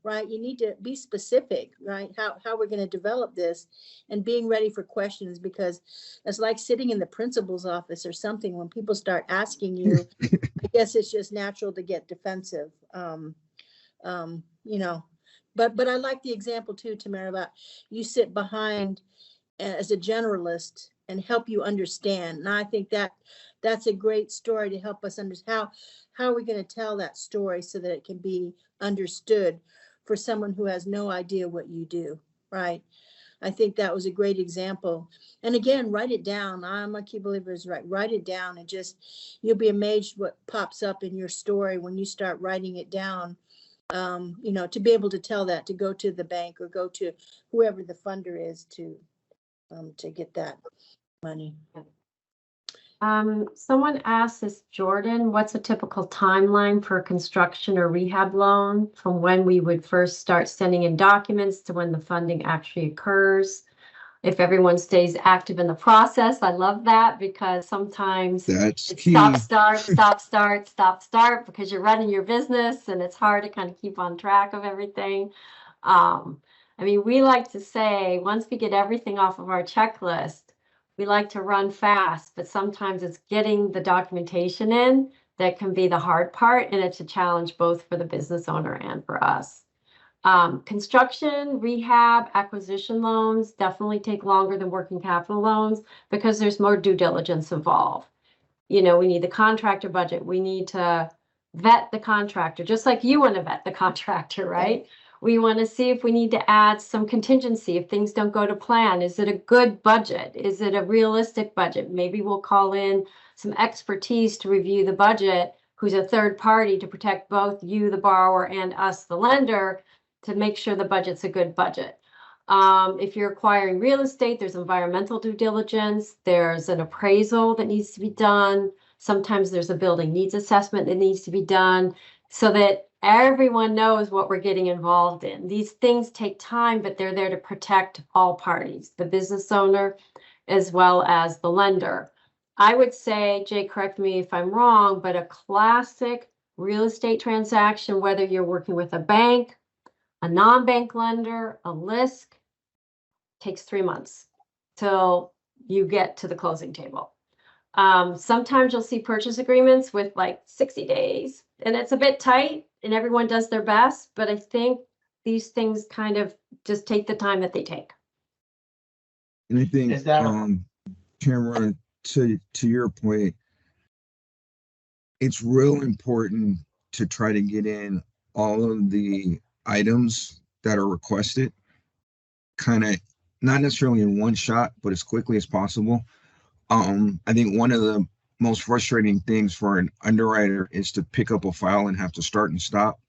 right? You need to be specific, right? How we're going to develop this and being ready for questions, because it's like sitting in the principal's office or something. When people start asking you, I guess it's just natural to get defensive. Um, you know, but I like the example too, Tamara, about you sit behind as a generalist and help you understand. And I think that's a great story to help us understand how are we going to tell that story so that it can be understood for someone who has no idea what you do, right? I think that was a great example. And again, write it down. I'm a key believer is right. Write it down and just, you'll be amazed what pops up in your story when you start writing it down. To be able to tell that, to go to the bank or go to whoever the funder is to get that money.
Someone asked this, Jordan, what's a typical timeline for a construction or rehab loan from when we would first start sending in documents to when the funding actually occurs? If everyone stays active in the process, I love that, because sometimes
That's
it's
key.
stop, start, because you're running your business and it's hard to kind of keep on track of everything. We like to say, once we get everything off of our checklist, we like to run fast, but sometimes it's getting the documentation in that can be the hard part, and it's a challenge both for the business owner and for us. Construction, rehab, acquisition loans definitely take longer than working capital loans because there's more due diligence involved. We need the contractor budget. We need to vet the contractor, just like you want to vet the contractor, right? We want to see if we need to add some contingency if things don't go to plan. Is it a good budget? Is it a realistic budget? Maybe we'll call in some expertise to review the budget, who's a third party to protect both you, the borrower, and us, the lender, to make sure the budget's a good budget. If you're acquiring real estate, there's environmental due diligence. There's an appraisal that needs to be done. Sometimes there's a building needs assessment that needs to be done so that everyone knows what we're getting involved in. These things take time, but they're there to protect all parties, the business owner as well as the lender. I would say, Jay, correct me if I'm wrong, but a classic real estate transaction, whether you're working with a bank, a non-bank lender, a LISC, takes 3 months till you get to the closing table. Sometimes you'll see purchase agreements with like 60 days, and it's a bit tight and everyone does their best, but I think these things kind of just take the time that they take.
And I think,
Is that
Cameron, to your point, it's real important to try to get in all of the items that are requested, kind of not necessarily in one shot, but as quickly as possible. I think one of the most frustrating things for an underwriter is to pick up a file and have to start and stop.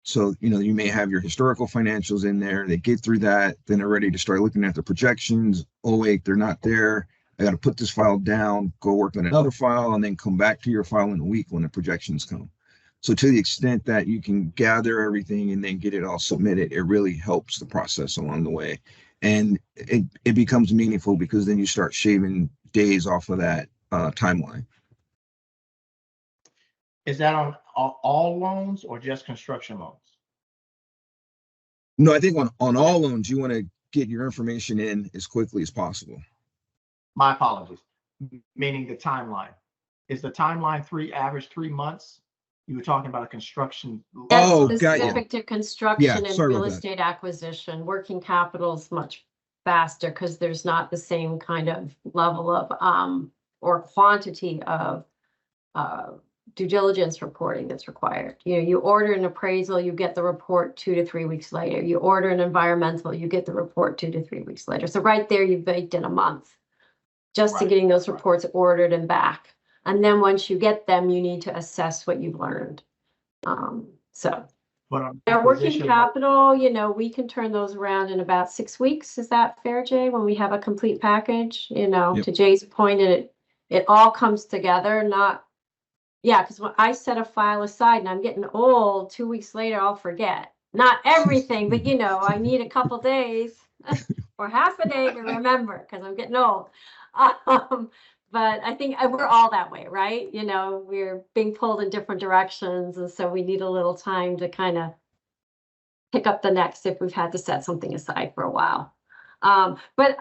So, you may have your historical financials in there, they get through that, then they're ready to start looking at the projections. Oh, wait, they're not there. I got to put this file down, go work on another file, and then come back to your file in a week when the projections come. So to the extent that you can gather everything and then get it all submitted, it really helps the process along the way. And it becomes meaningful because then you start shaving days off of that timeline.
Is that on all loans or just construction loans?
No, I think on all loans, you want to get your information in as quickly as possible.
My apologies. Meaning the timeline. Is the timeline average 3 months? You were talking about a construction.
That's specific to construction and real
about
estate acquisition. Working capital is much faster because there's not the same kind of level of or quantity of due diligence reporting that's required. You order an appraisal, you get the report 2 to 3 weeks later. You order an environmental, you get the report 2 to 3 weeks later. So right there, you've baked in a month just to getting those reports ordered and back. And then once you get them, you need to assess what you've learned. So our working capital, we can turn those around in about 6 weeks. Is that fair, Jay? When we have a complete package,
Yep.
To Jay's point, it all comes together, not Yeah, because when I set a file aside and I'm getting old, 2 weeks later, I'll forget. Not everything, but you know, I need a couple days or half a day to remember because I'm getting old. But I think we're all that way, right? You know, we're being pulled in different directions. And so we need a little time to kind of pick up the next if we've had to set something aside for a while. But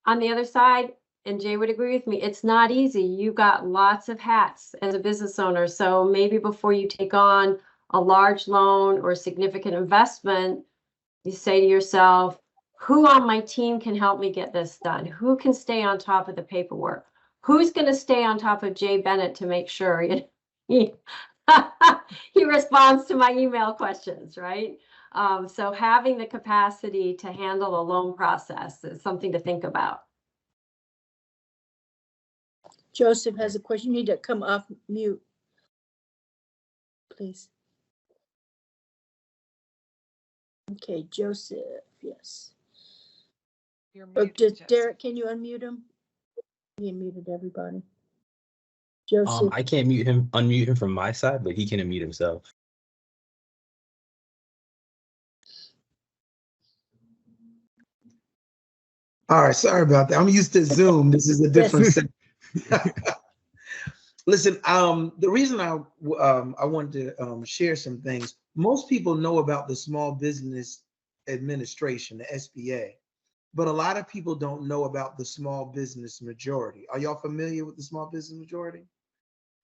on the other side, and Jay would agree with me, it's not easy. You got lots of hats as a business owner. So maybe before you take on a large loan or significant investment, you say to yourself, who on my team can help me get this done? Who can stay on top of the paperwork? Who's going to stay on top of Jay Bennett to make sure he responds to my email questions, right? So having the capacity to handle a loan process is something to think about.
Joseph has a question. You need to come off mute, please. Okay, Joseph, yes.
You're
Or
muted,
just
Joseph.
Derek, can you unmute him? He muted everybody. Joseph,
I can't unmute him from my side, but he can unmute himself.
All right, sorry about that. I'm used to Zoom. This is a different set. Listen, the reason I wanted to share some things. Most people know about the Small Business Administration, the SBA, but a lot of people don't know about the Small Business Majority. Are y'all familiar with the Small Business Majority?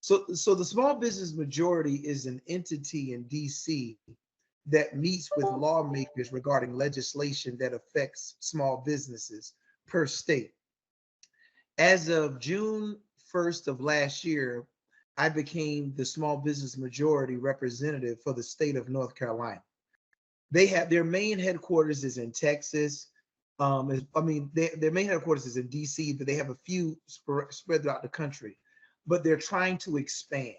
So the Small Business Majority is an entity in DC that meets with lawmakers regarding legislation that affects small businesses per state. As of June 1st of last year, I became the Small Business Majority representative for the state of North Carolina. They have their main headquarters is in Texas. Their main headquarters is in DC, but they have a few spread throughout the country. But they're trying to expand.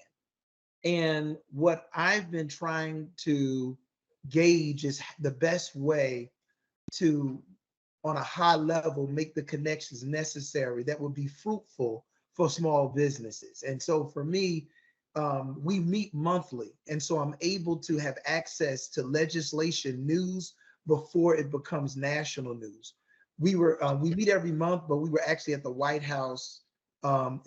And what I've been trying to gauge is the best way to, on a high level, make the connections necessary that would be fruitful for small businesses. And so for me, we meet monthly. And so I'm able to have access to legislation news before it becomes national news. We meet every month, but we were actually at the White House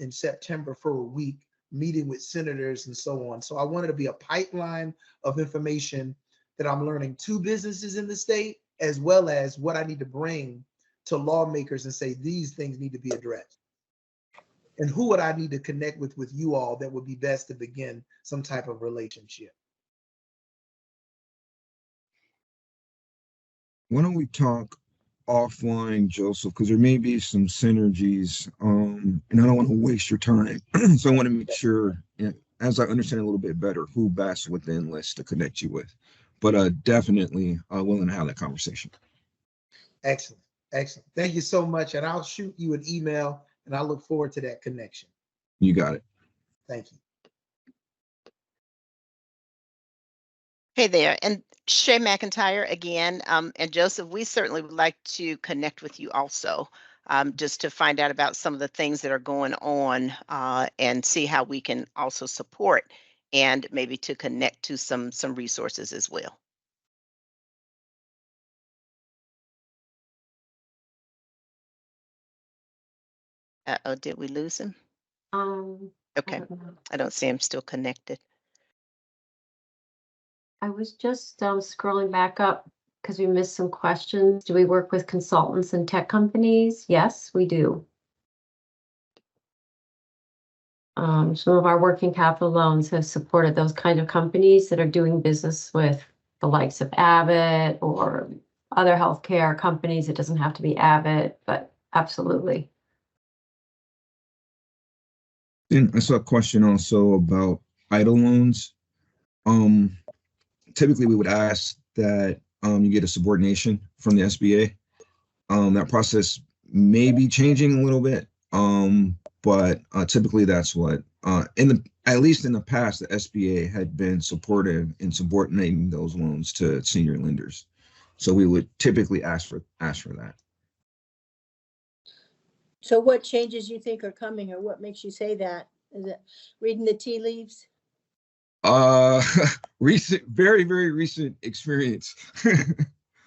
in September for a week, meeting with senators and so on. So I wanted to be a pipeline of information that I'm learning to businesses in the state, as well as what I need to bring to lawmakers and say, these things need to be addressed. And who would I need to connect with you all that would be best to begin some type of relationship?
Why don't we talk offline, Joseph, because there may be some synergies, and I don't want to waste your time. So I want to make sure, as I understand a little bit better, who best within List to connect you with. But definitely willing to have that conversation.
Excellent. Excellent. Thank you so much. And I'll shoot you an email, and I look forward to that connection.
You got it.
Thank you.
Hey there, and Shay McIntyre again, and Joseph, we certainly would like to connect with you also, just to find out about some of the things that are going on and see how we can also support and maybe to connect to some resources as well. Uh-oh, did we lose him? Okay, I don't see him still connected.
I was just scrolling back up because we missed some questions. Do we work with consultants and tech companies? Yes, we do. Some of our working capital loans have supported those kind of companies that are doing business with the likes of Abbott or other healthcare companies. It doesn't have to be Abbott, but absolutely.
And I saw a question also about idle loans. Typically we would ask that you get a subordination from the SBA. That process may be changing a little bit, but typically that's what at least in the past, the SBA had been supportive in subordinating those loans to senior lenders. So we would typically ask for that.
so what changes you think are coming, or what makes you say that? Is it reading the tea leaves?
Uh, recent, very, very recent experience.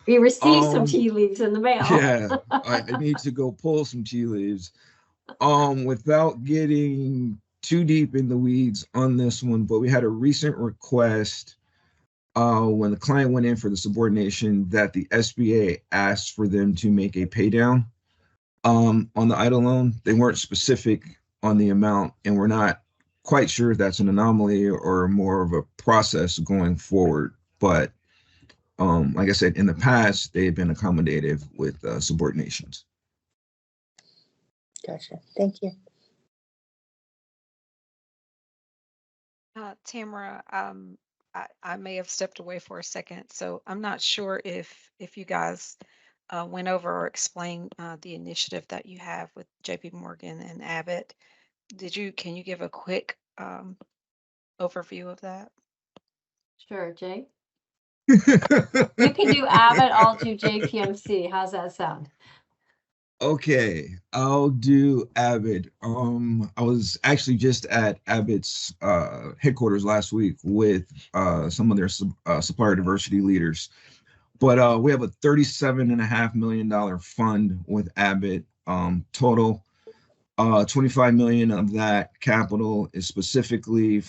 We received some
Um,
tea leaves in the mail.
yeah, I need to go pull some tea leaves. Without getting too deep in the weeds on this one, but we had a recent request when the client went in for the subordination that the SBA asked for them to make a pay down on the idle loan. They weren't specific on the amount, and we're not quite sure if that's an anomaly or more of a process going forward. But like I said, in the past, they've been accommodative with subordinations.
Gotcha. Thank you.
Tamara, I may have stepped away for a second, so I'm not sure if you guys went over or explained the initiative that you have with JP Morgan and Abbott. Can you give a quick overview of that?
Sure, Jay. You can do Abbott, I'll do JPMC. How's that sound?
Okay, I'll do Abbott. I was actually just at Abbott's headquarters last week with some of their supplier diversity leaders. But we have a $37.5 million fund with Abbott. Total 25 million of that capital is specifically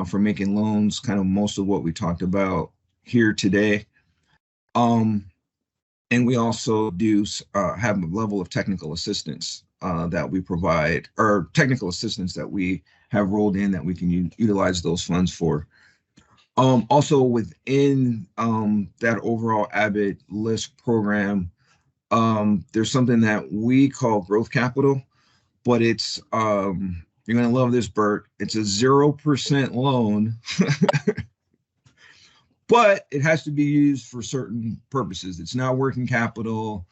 for making loans, kind of most of what we talked about here today. And we also do have a level of technical assistance that we provide, or technical assistance that we have rolled in that we can utilize those funds for. Also within that overall Abbott LISC program, there's something that we call growth capital, but it's, you're gonna love this, Bert. It's a 0% loan, but it has to be used for certain purposes. It's not working capital,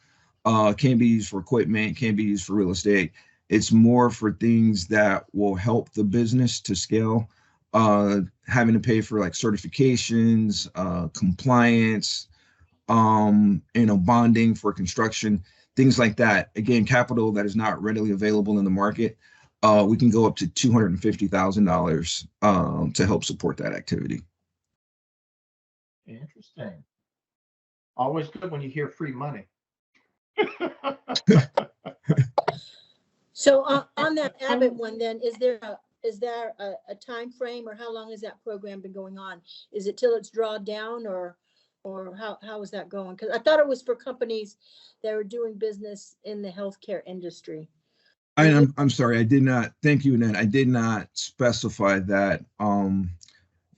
can't be used for equipment, can't be used for real estate. It's more for things that will help the business to scale, having to pay for like certifications, compliance, bonding for construction, things like that. Again, capital that is not readily available in the market. We can go up to $250,000 to help support that activity.
Interesting. Always good when you hear free money.
So on that Abbott one, then is there a time frame, or how long has that program been going on? Is it till it's drawn down, or how is that going? Because I thought it was for companies that are doing business in the healthcare industry.
I'm sorry, I did not. Thank you, Annette. I did not specify that.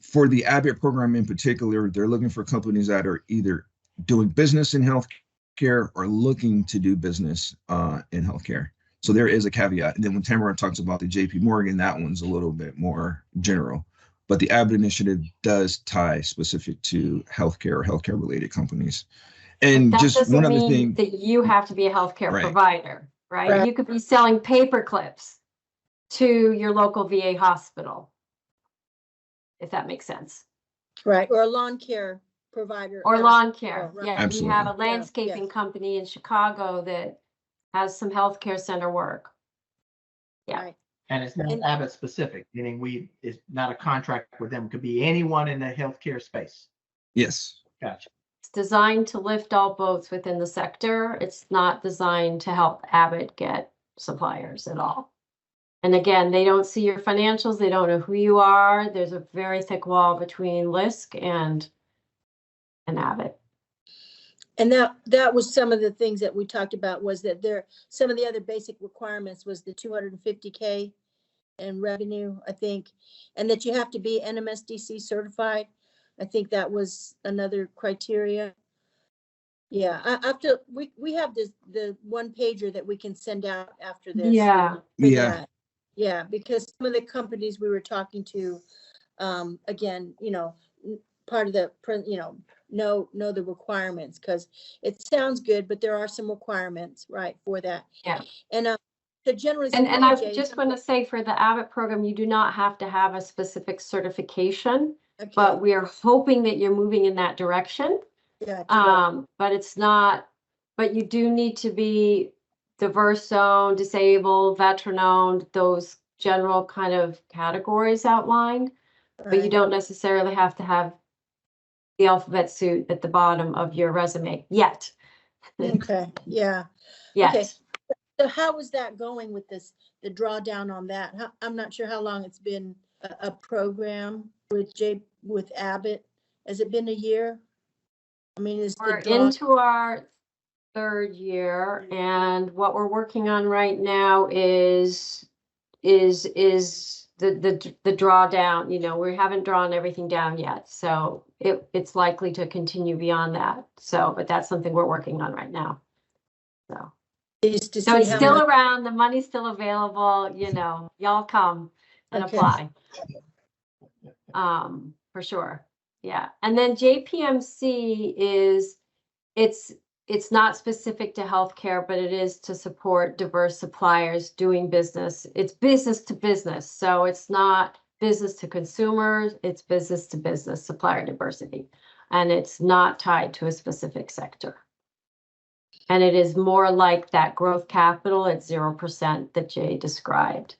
For the Abbott program in particular, they're looking for companies that are either doing business in healthcare or looking to do business in healthcare. So there is a caveat. And then when Tamara talks about the JP Morgan, that one's a little bit more general. But the Abbott initiative does tie specific to healthcare or healthcare related companies. And
that
just one other thing
that you have to be a healthcare
Right.
provider, right?
Right.
You could be selling paper clips to your local VA hospital, if that makes sense.
Right, or a lawn care provider.
Or lawn care.
Oh, right.
Yeah,
Absolutely.
we have a
Yeah,
landscaping
yes.
company in Chicago that has some healthcare center work. Yeah.
Right.
And it's not Abbott specific, meaning it's not a contract with them. It could be anyone in the healthcare space.
Yes.
Gotcha.
It's designed to lift all boats within the sector. It's not designed to help Abbott get suppliers at all. And again, they don't see your financials. They don't know who you are. There's a very thick wall between LISC and Abbott.
And that was some of the things that we talked about, was that some of the other basic requirements was the 250K in revenue, I think, and that you have to be NMSDC certified. I think that was another criteria. Yeah, after we have the one pager that we can send out after this.
Yeah.
Yeah.
Yeah, because some of the companies we were talking to, again, part of the, know the requirements, because it sounds good, but there are some requirements, right, for that.
Yeah.
And so generally.
And I just want to say, for the Abbott program, you do not have to have a specific certification,
Okay.
but we are hoping that you're moving in that direction.
Gotcha.
But it's not, but you do need to be diverse zone, disabled, veteran owned, those general kind of categories outlined. but you
Right.
don't necessarily have to have the alphabet soup at the bottom of your resume yet.
Okay, yeah.
Yet.
Okay. So how is that going with this, the drawdown on that? I'm not sure how long it's been a program with Abbott. Has it been a year? I mean, is the
We're
draw,
into our third year, and what we're working on right now is the drawdown. You know, we haven't drawn everything down yet, so it's likely to continue beyond that. So, but that's something we're working on right now. So
is to
so
see
it's
how
still
much?
around, the money's still available, you know, y'all come and
Okay.
apply. For sure. Yeah. And then JPMC is, it's not specific to healthcare, but it is to support diverse suppliers doing business. It's business to business. So it's not business to consumers, it's business to business supplier diversity. And it's not tied to a specific sector. And it is more like that growth capital at 0% that Jay described.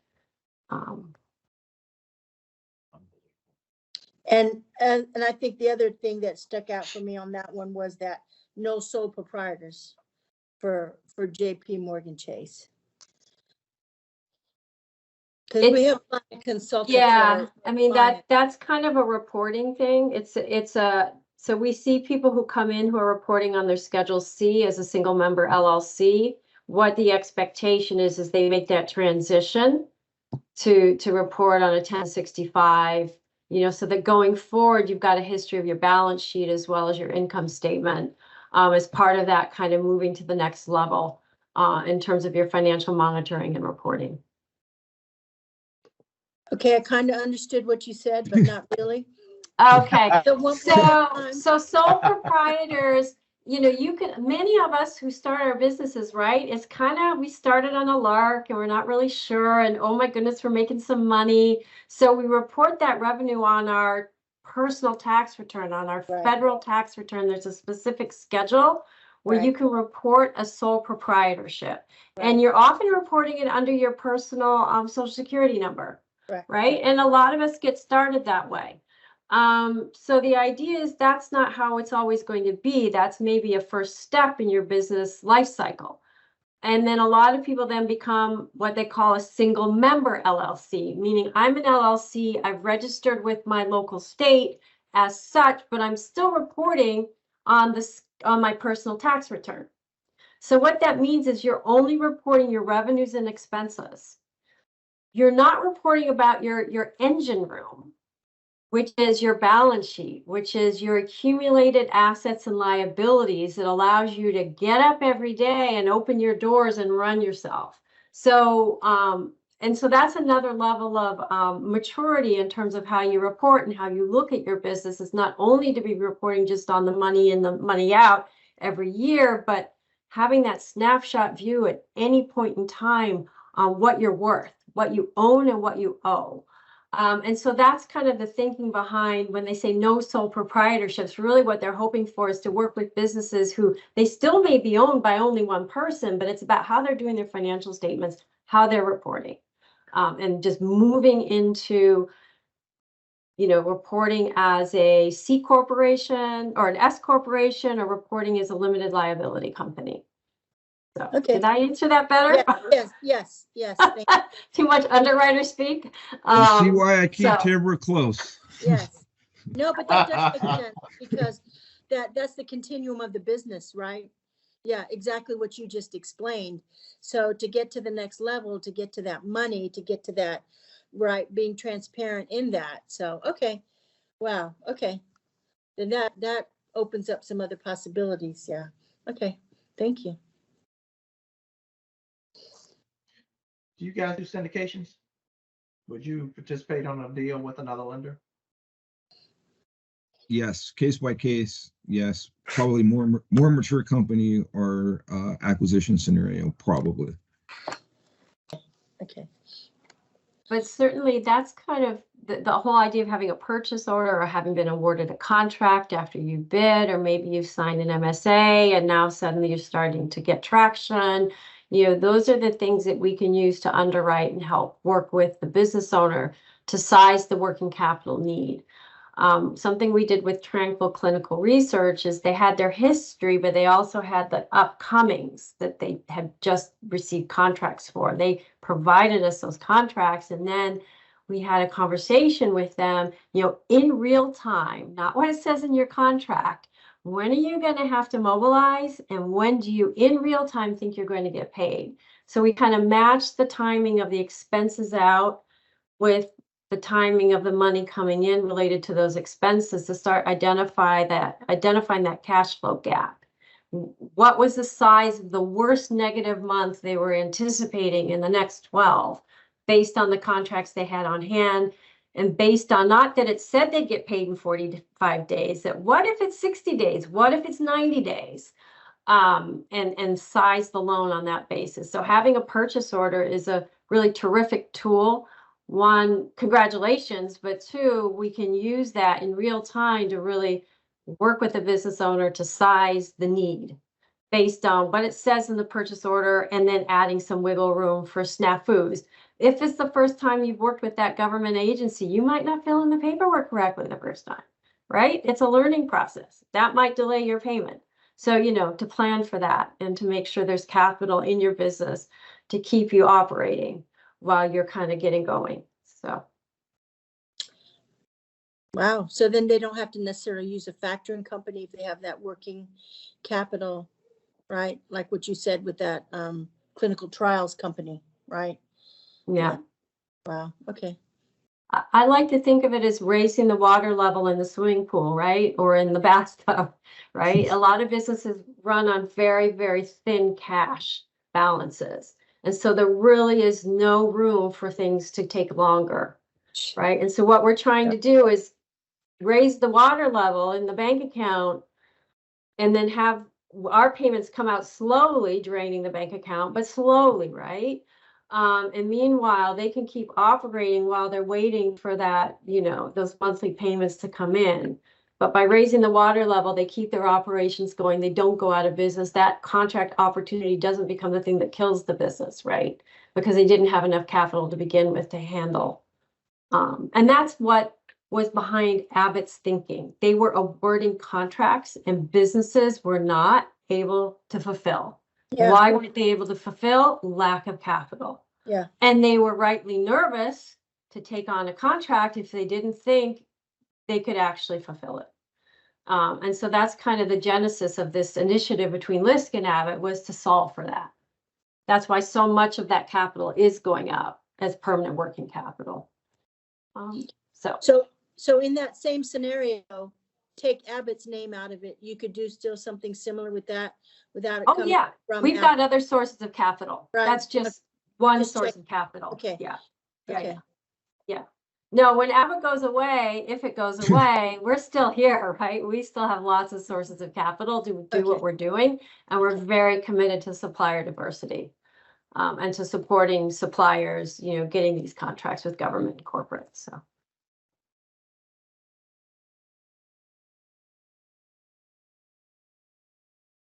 And I think the other thing that stuck out for me on that one was that no sole proprietors for JP Morgan Chase. Because we have a lot of consultants.
Yeah, I mean,
clients.
that's kind of a reporting thing. So we see people who come in who are reporting on their Schedule C as a single member LLC. What the expectation is they make that transition to report on a 1065, you know, so that going forward, you've got a history of your balance sheet as well as your income statement as part of that kind of moving to the next level in terms of your financial monitoring and reporting.
Okay, I kind of understood what you said, but not really.
Okay,
So
so sole proprietors, you know, you can, many of us who start our businesses, right? It's kind of, we started on a lark and we're not really sure. And oh my goodness, we're making some money. So we report that revenue on our personal tax return, on our
Right.
federal tax return. There's a specific schedule where
Right.
you can report a sole proprietorship.
Right.
And you're often reporting it under your personal social security number,
Right.
right? And a lot of us get started that way. So the idea is that's not how it's always going to be. That's maybe a first step in your business life cycle. And then a lot of people then become what they call a single member LLC, meaning I'm an LLC, I've registered with my local state as such, but I'm still reporting on my personal tax return. So what that means is you're only reporting your revenues and expenses. You're not reporting about your engine room, which is your balance sheet, which is your accumulated assets and liabilities that allows you to get up every day and open your doors and run yourself. So, and so that's another level of maturity in terms of how you report and how you look at your business. Is not only to be reporting just on the money in, the money out every year, but having that snapshot view at any point in time on what you're worth, what you own and what you owe. And so that's kind of the thinking behind when they say no sole proprietorships. Really what they're hoping for is to work with businesses who they still may be owned by only one person, but it's about how they're doing their financial statements, how they're reporting, and just moving into, you know, reporting as a C corporation or an S corporation or reporting as a limited liability company. So,
Okay.
Did I answer that better?
Yes. Thank you.
Too much underwriter speak.
You see why I keep Tibra close.
Yes. No, but that does make sense because that's the continuum of the business, right? Yeah, exactly what you just explained. So to get to the next level, to get to that money, to get to that, right, being transparent in that. So, okay. Wow. Okay. Then that opens up some other possibilities. Yeah. Okay. Thank you.
Do you guys do syndications? Would you participate on a deal with another lender?
Yes, case by case. Yes, probably more mature company or acquisition scenario, probably.
Okay.
But certainly that's kind of the whole idea of having a purchase order or having been awarded a contract after you bid, or maybe you've signed an MSA and now suddenly you're starting to get traction. You know, those are the things that we can use to underwrite and help work with the business owner to size the working capital need. Something we did with Tranquil Clinical Research is they had their history, but they also had the upcomings that they had just received contracts for. They provided us those contracts, and then we had a conversation with them, in real time, not what it says in your contract. When are you going to have to mobilize, and when do you in real time think you're going to get paid? So we kind of matched the timing of the expenses out with the timing of the money coming in related to those expenses to start identifying that cash flow gap. What was the size of the worst negative month they were anticipating in the next 12 based on the contracts they had on hand, and based on not that it said they'd get paid in 45 days, that what if it's 60 days? What if it's 90 days? And size the loan on that basis. So having a purchase order is a really terrific tool. One, congratulations, but two, we can use that in real time to really work with the business owner to size the need based on what it says in the purchase order, and then adding some wiggle room for snafus. If it's the first time you've worked with that government agency, you might not fill in the paperwork correctly the first time, right? It's a learning process. That might delay your payment. So, to plan for that and to make sure there's capital in your business to keep you operating while you're kind of getting going. So.
Wow. So then they don't have to necessarily use a factoring company if they have that working capital, right? Like what you said with that clinical trials company, right?
Yeah.
Wow. Okay.
I like to think of it as raising the water level in the swimming pool, right? Or in the bathtub, right? A lot of businesses run on very, very thin cash balances. And so there really is no room for things to take longer, right? And so what we're trying to do is raise the water level in the bank account, and then have our payments come out slowly, draining the bank account, but slowly, right? And meanwhile, they can keep operating while they're waiting for that, those monthly payments to come in. But by raising the water level, they keep their operations going. They don't go out of business. That contract opportunity doesn't become the thing that kills the business, right? Because they didn't have enough capital to begin with to handle. And that's what was behind Abbott's thinking. They were awarding contracts and businesses were not able to fulfill.
Yeah.
Why weren't they able to fulfill? Lack of capital.
Yeah.
And they were rightly nervous to take on a contract if they didn't think they could actually fulfill it. And so that's kind of the genesis of this initiative between LISC and Abbott, was to solve for that. That's why so much of that capital is going out as permanent working capital.
So in that same scenario, take Abbott's name out of it. You could do still something similar with that without it
Oh,
coming
yeah.
from
We've
Abbott.
got other sources of capital.
Right.
That's just one
Just
source
check.
of capital.
Okay.
Yeah.
Okay.
Yeah. No, when Abbott goes away, if it goes away, we're still here, right? We still have lots of sources of capital to do what we're doing. And we're very committed to supplier diversity, and to supporting suppliers, getting these contracts with government and corporate. So.